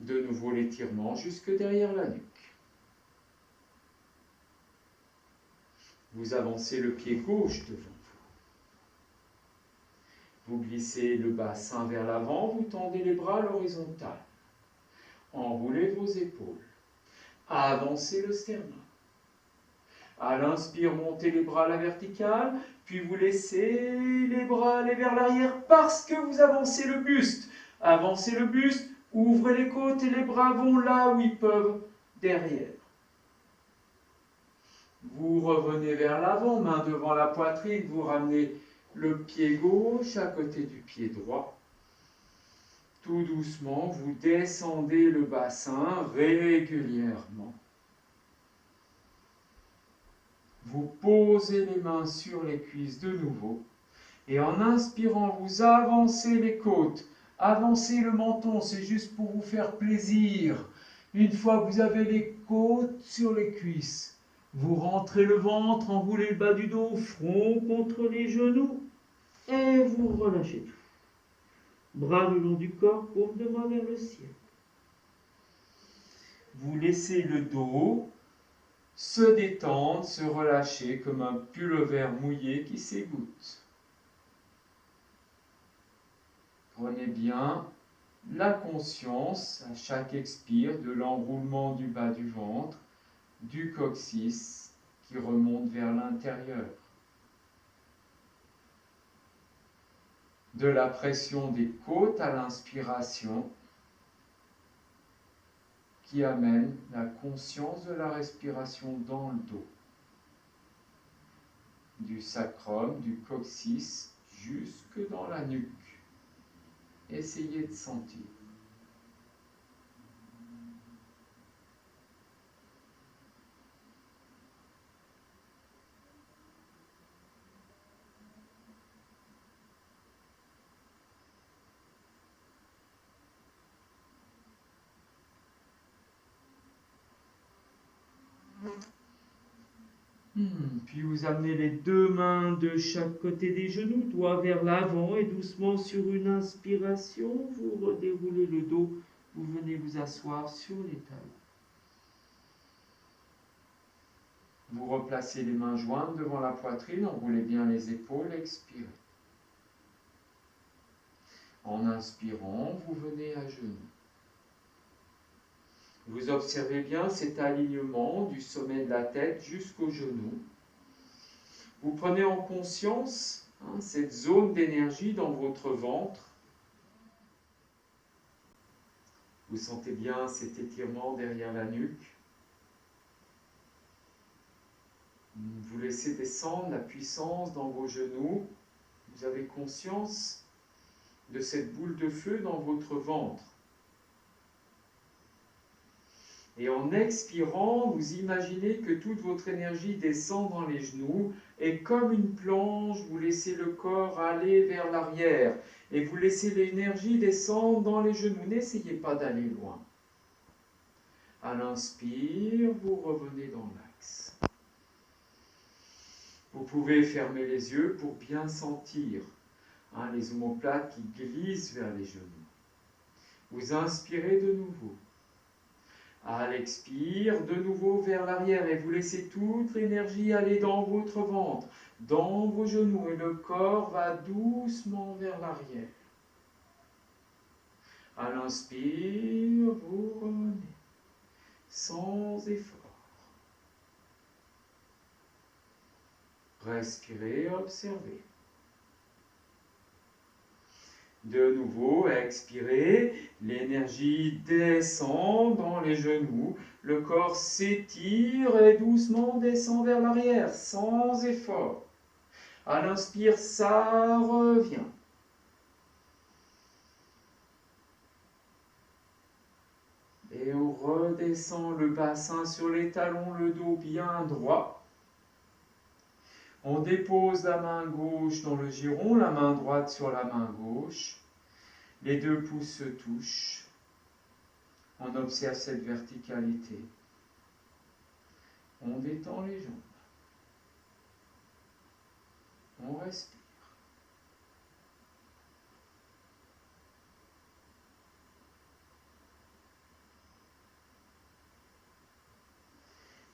De nouveau l'étirement jusque derrière la nuque. Vous avancez le pied gauche devant vous. Vous glissez le bassin vers l'avant, vous tendez les bras à l'horizontale. Enroulez vos épaules. Avancez le sternum. À l'inspire, montez les bras à la verticale, puis vous laissez les bras aller vers l'arrière parce que vous avancez le buste. Avancez le buste, ouvrez les côtes et les bras vont là où ils peuvent, derrière. Vous revenez vers l'avant, main devant la poitrine, vous ramenez le pied gauche à côté du pied droit. Tout doucement, vous descendez le bassin régulièrement. Vous posez les mains sur les cuisses de nouveau. Et en inspirant, vous avancez les côtes, avancez le menton, c'est juste pour vous faire plaisir. Une fois que vous avez les côtes sur les cuisses, vous rentrez le ventre, enroulez le bas du dos, front contre les genoux, et vous relâchez tout. Bras le long du corps, paume de main vers le ciel. Vous laissez le dos se détendre, se relâcher comme un pullover mouillé qui s'égoutte. Prenez bien la conscience à chaque expire de l'enroulement du bas du ventre, du coccyx qui remonte vers l'intérieur, de la pression des côtes à l'inspiration qui amène la conscience de la respiration dans le dos, du sacrum, du coccyx jusque dans la nuque. Essayez de sentir. Puis vous amenez les deux mains de chaque côté des genoux, doigts vers l'avant et doucement sur une inspiration, vous redéroulez le dos, vous venez vous asseoir sur les talons. Vous replacez les mains jointes devant la poitrine, enroulez bien les épaules, expirez. En inspirant, vous venez à genoux. Vous observez bien cet alignement du sommet de la tête jusqu'aux genoux. Vous prenez en conscience cette zone d'énergie dans votre ventre. Vous sentez bien cet étirement derrière la nuque. Vous laissez descendre la puissance dans vos genoux. Vous avez conscience de cette boule de feu dans votre ventre. Et en expirant, vous imaginez que toute votre énergie descend dans les genoux et comme une planche, vous laissez le corps aller vers l'arrière et vous laissez l'énergie descendre dans les genoux. N'essayez pas d'aller loin. À l'inspire, vous revenez dans l'axe. Vous pouvez fermer les yeux pour bien sentir les omoplates qui glissent vers les genoux. Vous inspirez de nouveau. À l'expire, de nouveau vers l'arrière et vous laissez toute l'énergie aller dans votre ventre, dans vos genoux et le corps va doucement vers l'arrière. À l'inspire, vous revenez sans effort. Respirez, observez. De nouveau, expirez, l'énergie descend dans les genoux, le corps s'étire et doucement descend vers l'arrière, sans effort. À l'inspire, ça revient. Et on redescend le bassin sur les talons, le dos bien droit. On dépose la main gauche dans le giron, la main droite sur la main gauche. Les deux pouces se touchent. On observe cette verticalité. On détend les jambes. On respire.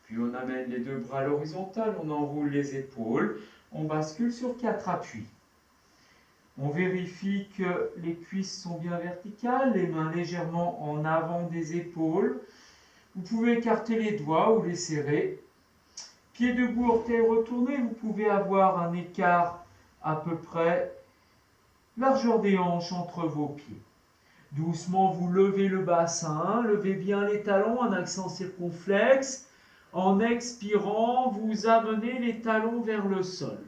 Puis on amène les deux bras à l'horizontale, on enroule les épaules, on bascule sur 4 appuis. On vérifie que les cuisses sont bien verticales, les mains légèrement en avant des épaules. Vous pouvez écarter les doigts ou les serrer. Pied debout, orteil retourné, vous pouvez avoir un écart à peu près largeur des hanches entre vos pieds. Doucement, vous levez le bassin, levez bien les talons, un accent circonflexe. En expirant, vous amenez les talons vers le sol.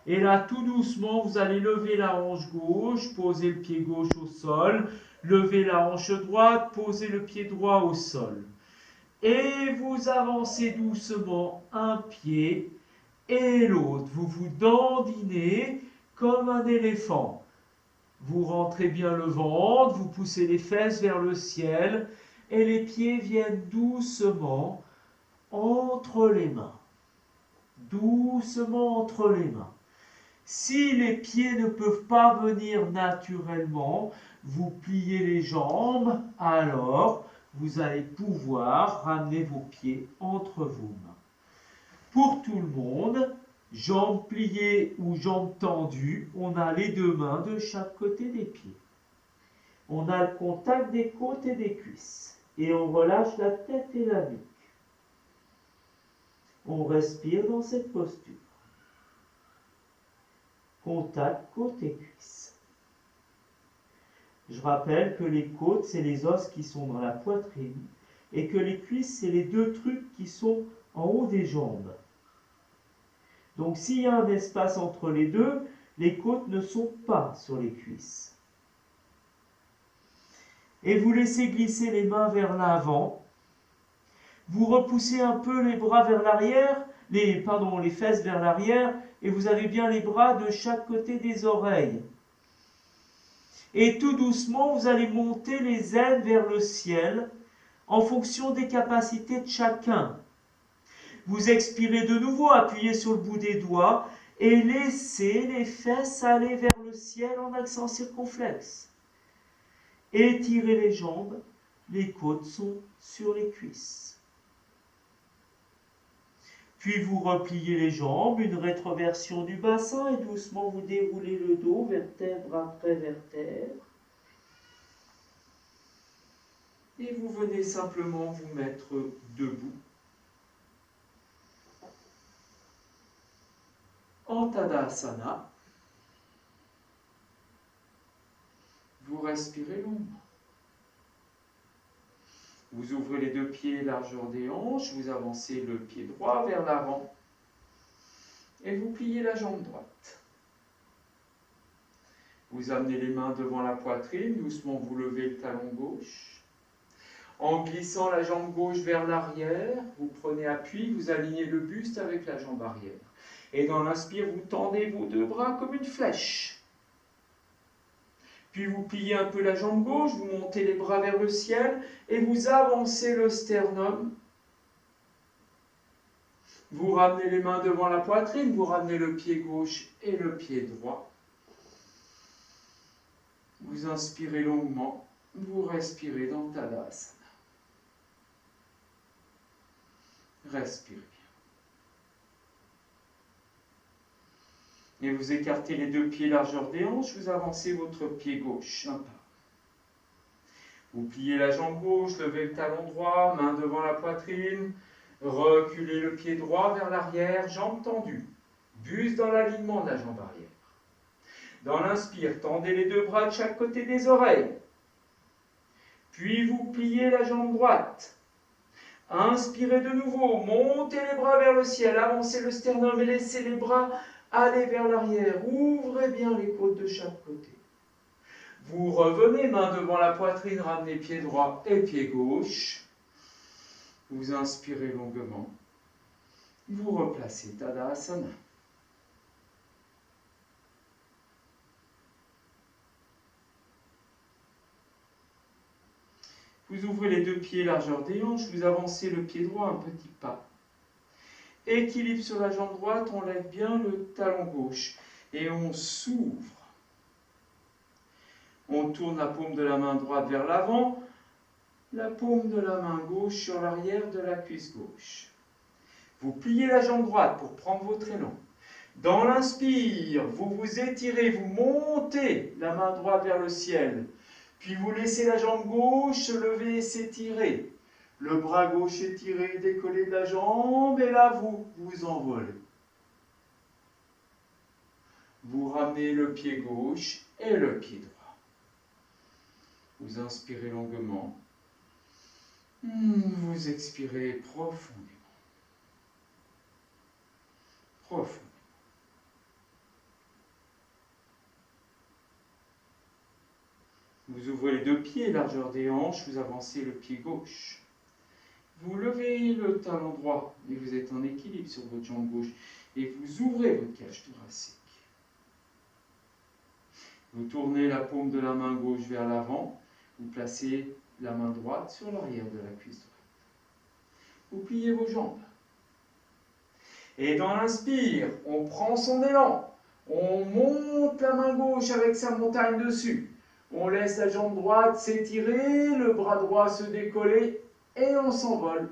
Et là, tout doucement, vous allez lever la hanche gauche, poser le pied gauche au sol, lever la hanche droite, poser le pied droit au sol. Et vous avancez doucement un pied et l'autre. Vous vous dandinez comme un éléphant. Vous rentrez bien le ventre, vous poussez les fesses vers le ciel et les pieds viennent doucement entre les mains. Doucement entre les mains. Si les pieds ne peuvent pas venir naturellement, vous pliez les jambes, alors vous allez pouvoir ramener vos pieds entre vos mains. Pour tout le monde, jambes pliées ou jambes tendues, on a les deux mains de chaque côté des pieds. On a le contact des côtes et des cuisses. Et on relâche la tête et la nuque. On respire dans cette posture. Contact côte et cuisses. Je rappelle que les côtes, c'est les os qui sont dans la poitrine et que les cuisses, c'est les deux trucs qui sont en haut des jambes. Donc s'il y a un espace entre les deux, les côtes ne sont pas sur les cuisses. Et vous laissez glisser les mains vers l'avant. Vous repoussez un peu les bras vers l'arrière, les fesses vers l'arrière, et vous avez bien les bras de chaque côté des oreilles. Et tout doucement, vous allez monter les ailes vers le ciel en fonction des capacités de chacun. Vous expirez de nouveau, appuyez sur le bout des doigts et laissez les fesses aller vers le ciel en accent circonflexe. Étirez les jambes, les côtes sont sur les cuisses. Puis vous repliez les jambes, une rétroversion du bassin et doucement vous déroulez le dos, vertèbre après vertèbre. Et vous venez simplement vous mettre debout. En Tadasana. Vous respirez longuement. Vous ouvrez les deux pieds largeur des hanches, vous avancez le pied droit vers l'avant et vous pliez la jambe droite. Vous amenez les mains devant la poitrine, doucement vous levez le talon gauche. En glissant la jambe gauche vers l'arrière, vous prenez appui, vous alignez le buste avec la jambe arrière. Et dans l'inspire, vous tendez vos deux bras comme une flèche. Puis vous pliez un peu la jambe gauche, vous montez les bras vers le ciel et vous avancez le sternum. Vous ramenez les mains devant la poitrine, vous ramenez le pied gauche et le pied droit. Vous inspirez longuement, vous respirez dans Tadasana. Respirez. Et vous écartez les deux pieds largeur des hanches, vous avancez votre pied gauche un pas. Vous pliez la jambe gauche, levez le talon droit, main devant la poitrine, reculez le pied droit vers l'arrière, jambe tendue, buste dans l'alignement de la jambe arrière. Dans l'inspire, tendez les deux bras de chaque côté des oreilles. Puis vous pliez la jambe droite. Inspirez de nouveau, montez les bras vers le ciel, avancez le sternum et laissez les bras aller vers l'arrière, ouvrez bien les côtes de chaque côté. Vous revenez, main devant la poitrine, ramenez pied droit et pied gauche. Vous inspirez longuement. Vous replacez Tadasana. Vous ouvrez les deux pieds largeur des hanches, vous avancez le pied droit un petit pas. Équilibre sur la jambe droite, on lève bien le talon gauche et on s'ouvre. On tourne la paume de la main droite vers l'avant, la paume de la main gauche sur l'arrière de la cuisse gauche. Vous pliez la jambe droite pour prendre votre élan. Dans l'inspire, vous vous étirez, vous montez la main droite vers le ciel. Puis vous laissez la jambe gauche se lever et s'étirer. Le bras gauche étiré, décollé de la jambe, et là, vous vous envolez. Vous ramenez le pied gauche et le pied droit. Vous inspirez longuement. Vous expirez profondément. Profondément. Vous ouvrez les deux pieds, largeur des hanches, vous avancez le pied gauche. Vous levez le talon droit, et vous êtes en équilibre sur votre jambe gauche, et vous ouvrez votre cage thoracique. Vous tournez la paume de la main gauche vers l'avant, vous placez la main droite sur l'arrière de la cuisse droite. Vous pliez vos jambes. Et dans l'inspire, on prend son élan, on monte la main gauche avec sa montagne dessus. On laisse la jambe droite s'étirer, le bras droit se décoller et on s'envole.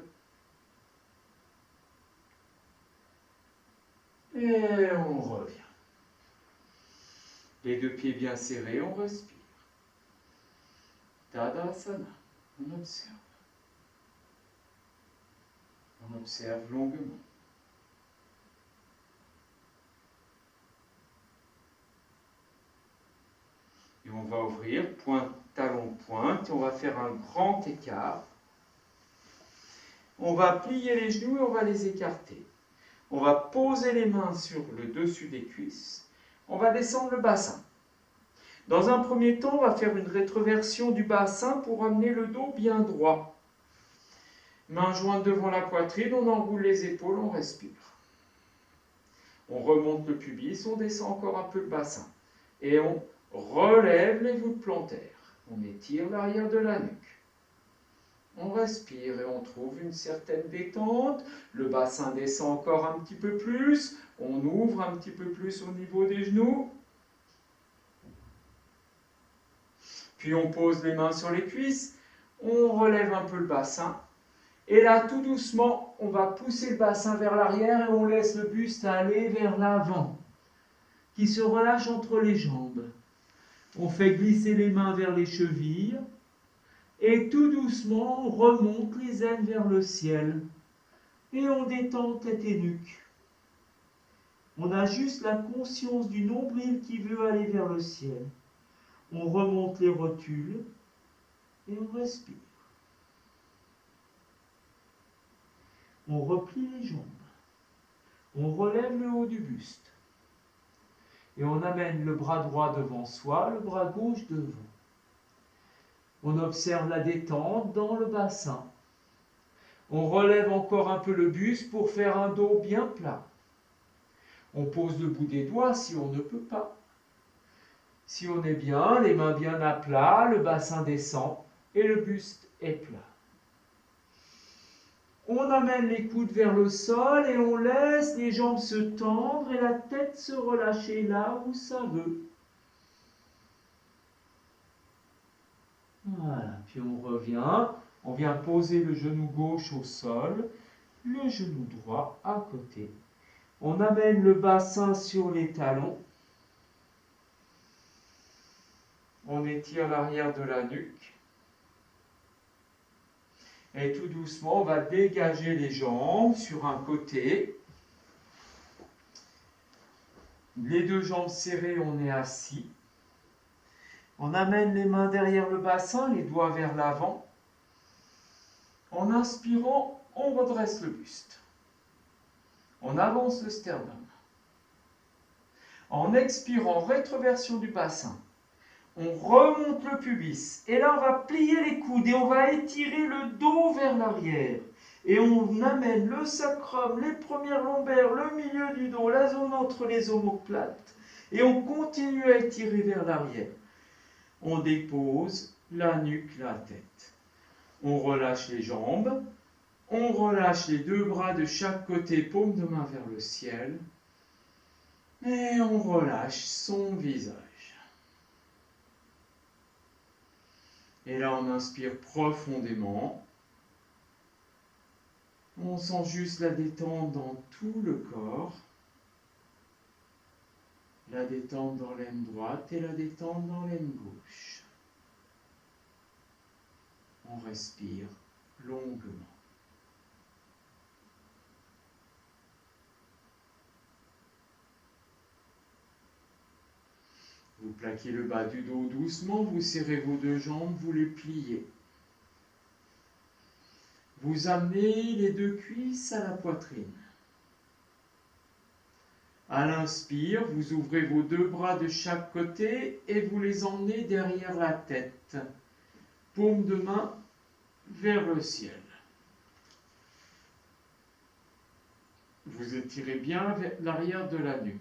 Et on revient. Les deux pieds bien serrés, on respire. Tadasana, on observe. On observe longuement. Et on va ouvrir, pointe, talon, pointe, et on va faire un grand écart. On va plier les genoux et on va les écarter. On va poser les mains sur le dessus des cuisses. On va descendre le bassin. Dans un premier temps, on va faire une rétroversion du bassin pour amener le dos bien droit. Mains jointes devant la poitrine, on enroule les épaules, on respire. On remonte le pubis, on descend encore un peu le bassin. Et on relève les voûtes plantaires. On étire l'arrière de la nuque. On respire et on trouve une certaine détente. Le bassin descend encore un petit peu plus. On ouvre un petit peu plus au niveau des genoux. Puis on pose les mains sur les cuisses. On relève un peu le bassin. Et là, tout doucement, on va pousser le bassin vers l'arrière et on laisse le buste aller vers l'avant, qui se relâche entre les jambes. On fait glisser les mains vers les chevilles. Et tout doucement, on remonte les ailes vers le ciel. Et on détend tête et nuque. On a juste la conscience du nombril qui veut aller vers le ciel. On remonte les rotules et on respire. On replie les jambes. On relève le haut du buste. Et on amène le bras droit devant soi, le bras gauche devant. On observe la détente dans le bassin. On relève encore un peu le buste pour faire un dos bien plat. On pose le bout des doigts si on ne peut pas. Si on est bien, les mains bien à plat, le bassin descend et le buste est plat. On amène les coudes vers le sol et on laisse les jambes se tendre et la tête se relâcher là où ça veut. Voilà, puis on revient, on vient poser le genou gauche au sol, le genou droit à côté. On amène le bassin sur les talons. On étire l'arrière de la nuque. Et tout doucement, on va dégager les jambes sur un côté. Les deux jambes serrées, on est assis. On amène les mains derrière le bassin, les doigts vers l'avant. En inspirant, on redresse le buste. On avance le sternum. En expirant, rétroversion du bassin. On remonte le pubis. Et là, on va plier les coudes et on va étirer le dos vers l'arrière. Et on amène le sacrum, les premières lombaires, le milieu du dos, la zone entre les omoplates. Et on continue à étirer vers l'arrière. On dépose la nuque, la tête. On relâche les jambes. On relâche les deux bras de chaque côté, paume de main vers le ciel. Et on relâche son visage. Et là, on inspire profondément. On sent juste la détente dans tout le corps. La détente dans l'aine droite et la détente dans l'aine gauche. On respire longuement. Vous plaquez le bas du dos doucement, vous serrez vos deux jambes, vous les pliez. Vous amenez les deux cuisses à la poitrine. À l'inspire, vous ouvrez vos deux bras de chaque côté et vous les emmenez derrière la tête. Paume de main vers le ciel. Vous étirez bien l'arrière de la nuque.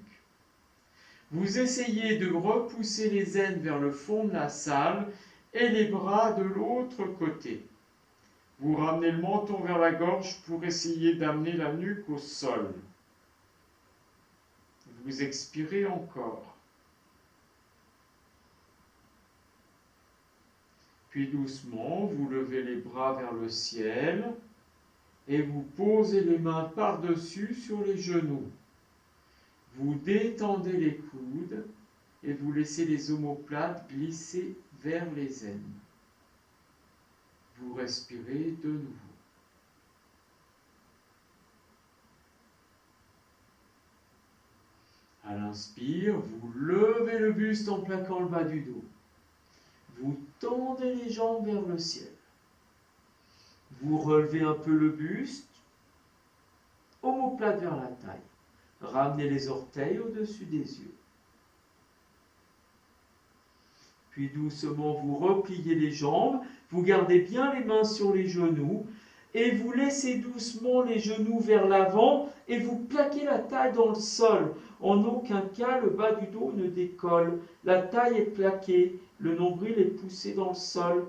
Vous essayez de repousser les aines vers le fond de la salle et les bras de l'autre côté. Vous ramenez le menton vers la gorge pour essayer d'amener la nuque au sol. Vous expirez encore. Puis doucement, vous levez les bras vers le ciel et vous posez les mains par-dessus sur les genoux. Vous détendez les coudes et vous laissez les omoplates glisser vers les aines. Vous respirez de nouveau. À l'inspire, vous levez le buste en plaquant le bas du dos. Vous tendez les jambes vers le ciel. Vous relevez un peu le buste, omoplate vers la taille. Ramenez les orteils au-dessus des yeux. Puis doucement, vous repliez les jambes, vous gardez bien les mains sur les genoux et vous laissez doucement les genoux vers l'avant et vous plaquez la taille dans le sol. En aucun cas, le bas du dos ne décolle. La taille est plaquée, le nombril est poussé dans le sol.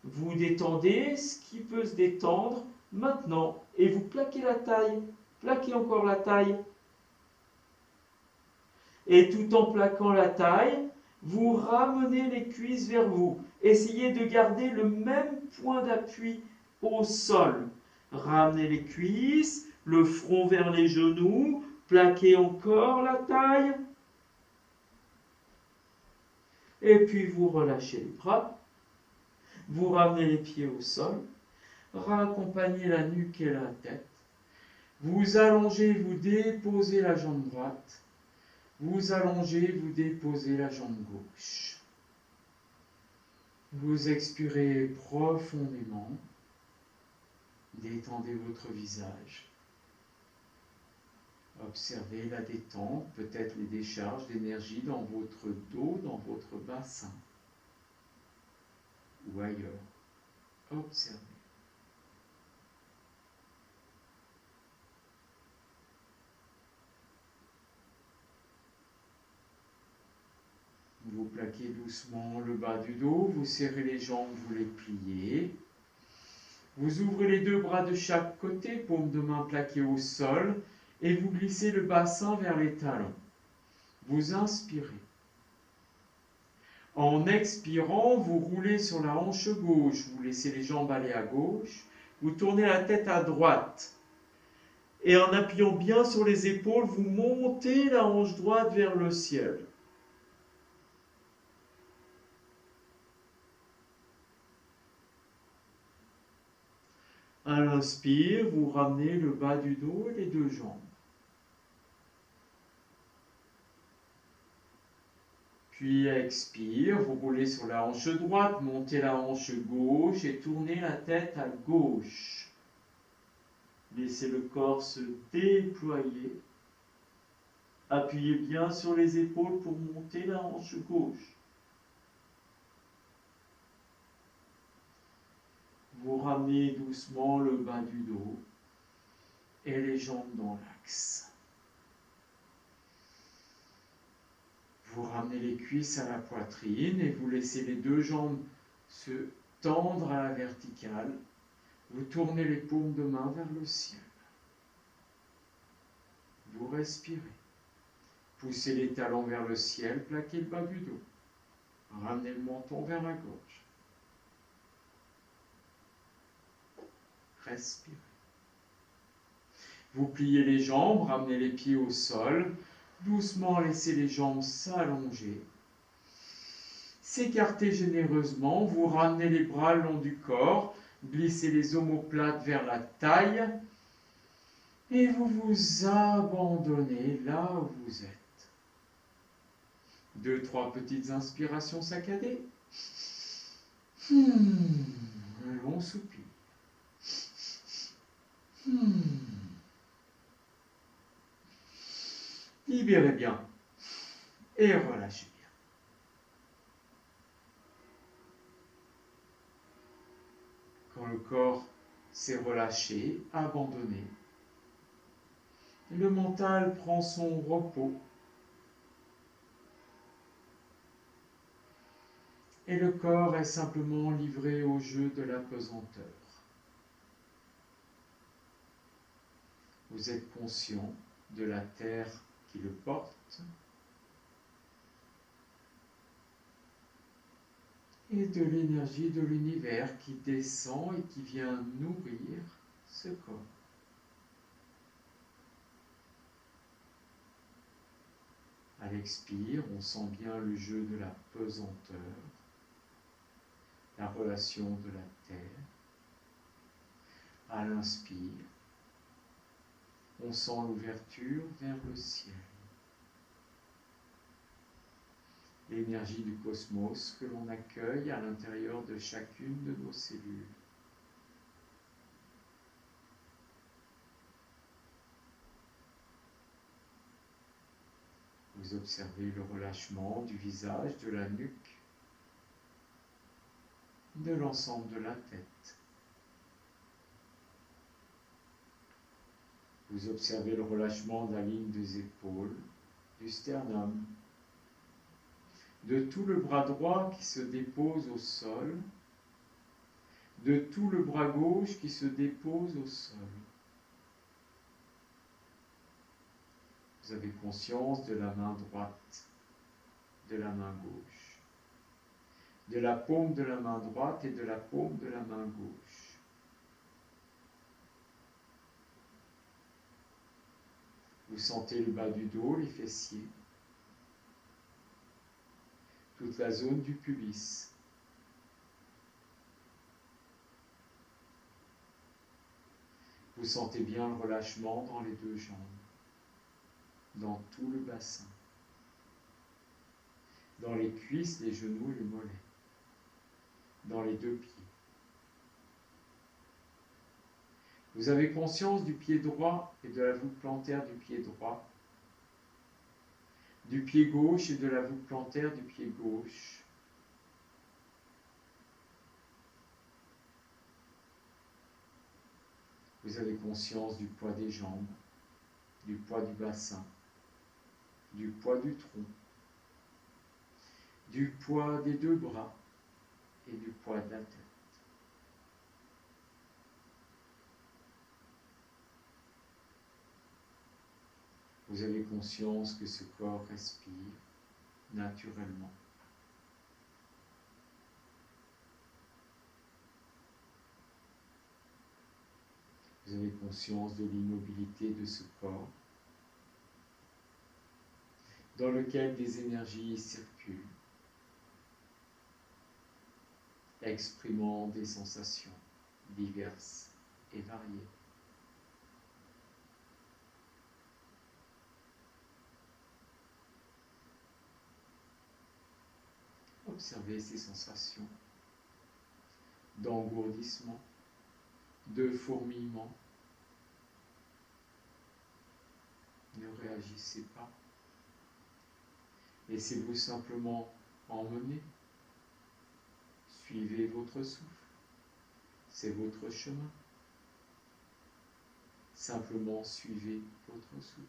Vous détendez ce qui peut se détendre maintenant et vous plaquez la taille. Plaquez encore la taille. Et tout en plaquant la taille, vous ramenez les cuisses vers vous. Essayez de garder le même point d'appui au sol. Ramenez les cuisses, le front vers les genoux, plaquez encore la taille. Et puis vous relâchez les bras. Vous ramenez les pieds au sol. Raccompagnez la nuque et la tête. Vous allongez, vous déposez la jambe droite. Vous allongez, vous déposez la jambe gauche. Vous expirez profondément. Détendez votre visage. Observez la détente, peut-être les décharges d'énergie dans votre dos, dans votre bassin ou ailleurs. Observez. Vous plaquez doucement le bas du dos, vous serrez les jambes, vous les pliez. Vous ouvrez les deux bras de chaque côté, paume de main plaquée au sol, et vous glissez le bassin vers les talons. Vous inspirez. En expirant, vous roulez sur la hanche gauche, vous laissez les jambes aller à gauche, vous tournez la tête à droite. Et en appuyant bien sur les épaules, vous montez la hanche droite vers le ciel. À l'inspire, vous ramenez le bas du dos et les deux jambes. Puis à expire, vous roulez sur la hanche droite, montez la hanche gauche et tournez la tête à gauche. Laissez le corps se déployer. Appuyez bien sur les épaules pour monter la hanche gauche. Vous ramenez doucement le bas du dos et les jambes dans l'axe. Vous ramenez les cuisses à la poitrine et vous laissez les deux jambes se tendre à la verticale. Vous tournez les paumes de main vers le ciel. Vous respirez. Poussez les talons vers le ciel, plaquez le bas du dos. Ramenez le menton vers la gorge. Respirez. Vous pliez les jambes, ramenez les pieds au sol. Doucement, laissez les jambes s'allonger. S'écarter généreusement, vous ramenez les bras le long du corps. Glissez les omoplates vers la taille et vous vous abandonnez là où vous êtes. 2-3 petites inspirations saccadées. Un long soupir. Libérez bien et relâchez bien. Quand le corps s'est relâché, abandonné, le mental prend son repos et le corps est simplement livré au jeu de la pesanteur. Vous êtes conscient de la terre qui le porte et de l'énergie de l'univers qui descend et qui vient nourrir ce corps. À l'expire, on sent bien le jeu de la pesanteur, la relation de la terre. À l'inspire, on sent l'ouverture vers le ciel. L'énergie du cosmos que l'on accueille à l'intérieur de chacune de nos cellules. Vous observez le relâchement du visage, de la nuque, de l'ensemble de la tête. Vous observez le relâchement de la ligne des épaules, du sternum, de tout le bras droit qui se dépose au sol, de tout le bras gauche qui se dépose au sol. Vous avez conscience de la main droite, de la main gauche, de la paume de la main droite et de la paume de la main gauche. Vous sentez le bas du dos, les fessiers, toute la zone du pubis. Vous sentez bien le relâchement dans les deux jambes, dans tout le bassin, dans les cuisses, les genoux et les mollets, dans les deux pieds. Vous avez conscience du pied droit et de la voûte plantaire du pied droit, du pied gauche et de la voûte plantaire du pied gauche. Vous avez conscience du poids des jambes, du poids du bassin, du poids du tronc, du poids des deux bras et du poids de la tête. Vous avez conscience que ce corps respire naturellement. Vous avez conscience de l'immobilité de ce corps, dans lequel des énergies circulent, exprimant des sensations diverses et variées. Observez ces sensations d'engourdissement, de fourmillement. Ne réagissez pas. Laissez-vous simplement emmener. Suivez votre souffle. C'est votre chemin. Simplement suivez votre souffle.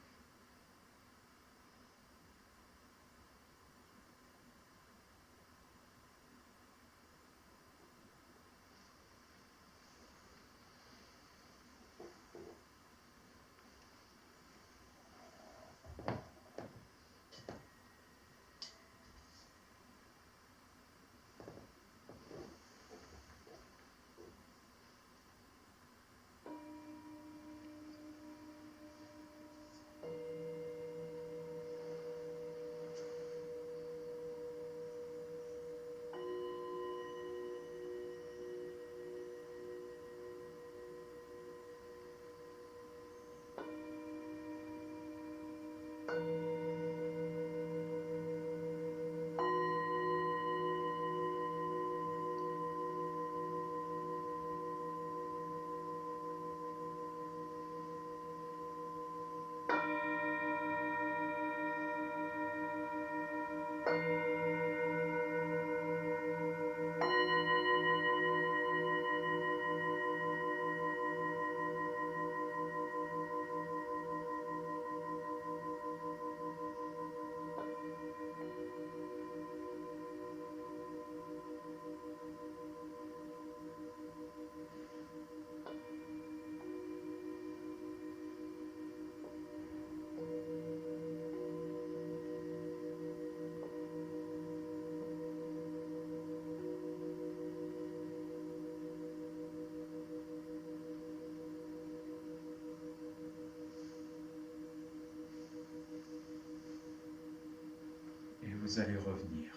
vous allez revenir.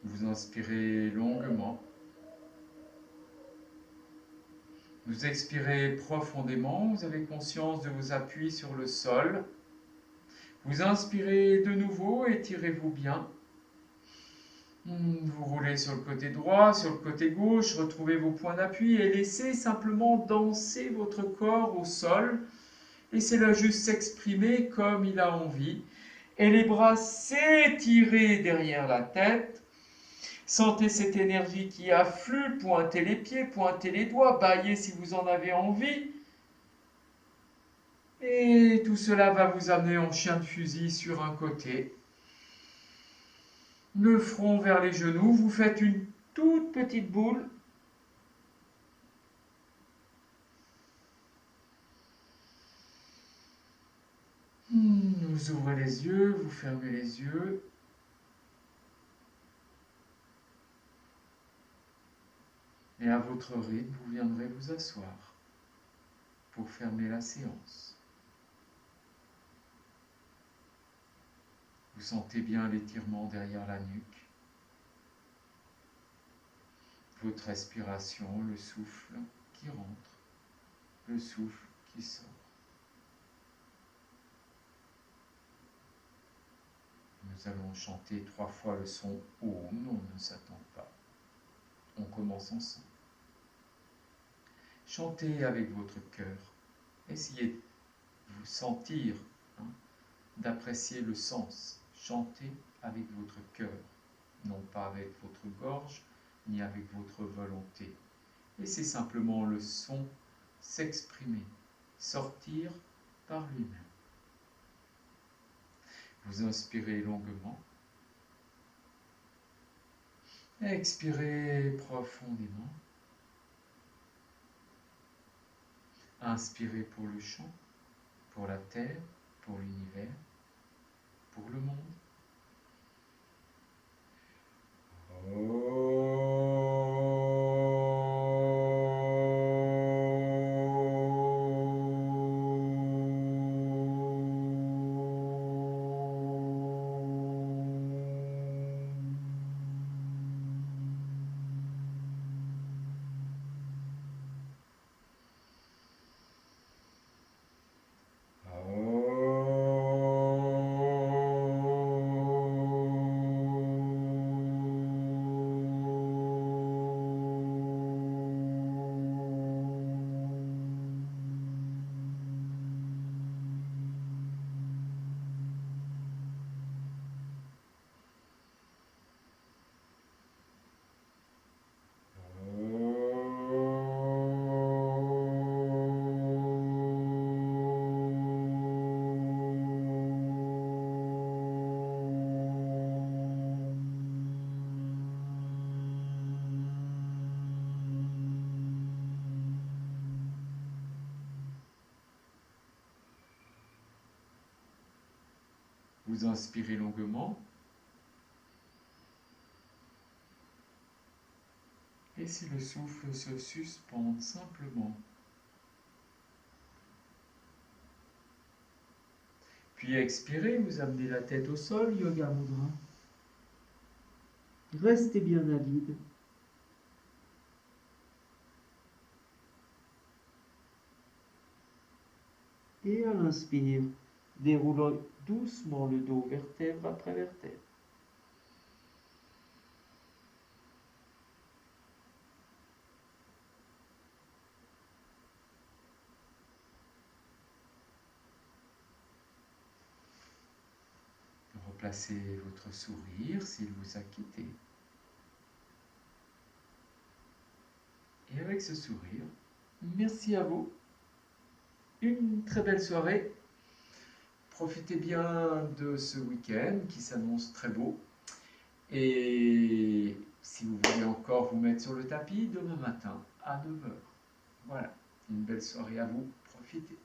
Vous inspirez longuement. Vous expirez profondément, vous avez conscience de vos appuis sur le sol. Vous inspirez de nouveau, étirez-vous bien. Vous roulez sur le côté droit, sur le côté gauche, retrouvez vos points d'appui et laissez simplement danser votre corps au sol. Laissez-le juste s'exprimer comme il a envie. Et les bras s'étirer derrière la tête. Sentez cette énergie qui afflue, pointez les pieds, pointez les doigts, baillez si vous en avez envie. Et tout cela va vous amener en chien de fusil sur un côté. Le front vers les genoux, vous faites une toute petite boule. Vous ouvrez les yeux, vous fermez les yeux. Et à votre rythme, vous viendrez vous asseoir pour fermer la séance. Vous sentez bien l'étirement derrière la nuque, votre respiration, le souffle qui rentre, le souffle qui sort. Nous allons chanter 3 fois le son Om, on ne s'attend pas. On commence ensemble. Chantez avec votre cœur. Essayez de vous sentir, d'apprécier le sens. Chantez avec votre cœur, non pas avec votre gorge, ni avec votre volonté. Laissez simplement le son s'exprimer, sortir par lui-même. Vous inspirez longuement. Expirez profondément. Inspirez pour le chant, pour la terre, pour l'univers, pour le monde. Vous inspirez longuement. Laissez le souffle se suspendre simplement. Puis expirez, vous amenez la tête au sol, Yoga Mudra. Restez bien à vide. Et à l'inspire, déroulant doucement le dos, vertèbre après vertèbre. Replacez votre sourire s'il vous a quitté. Et avec ce sourire, merci à vous. Une très belle soirée. Profitez bien de ce week-end qui s'annonce très beau. Et si vous voulez encore vous mettre sur le tapis, demain matin à 9h. Voilà, une belle soirée à vous. Profitez.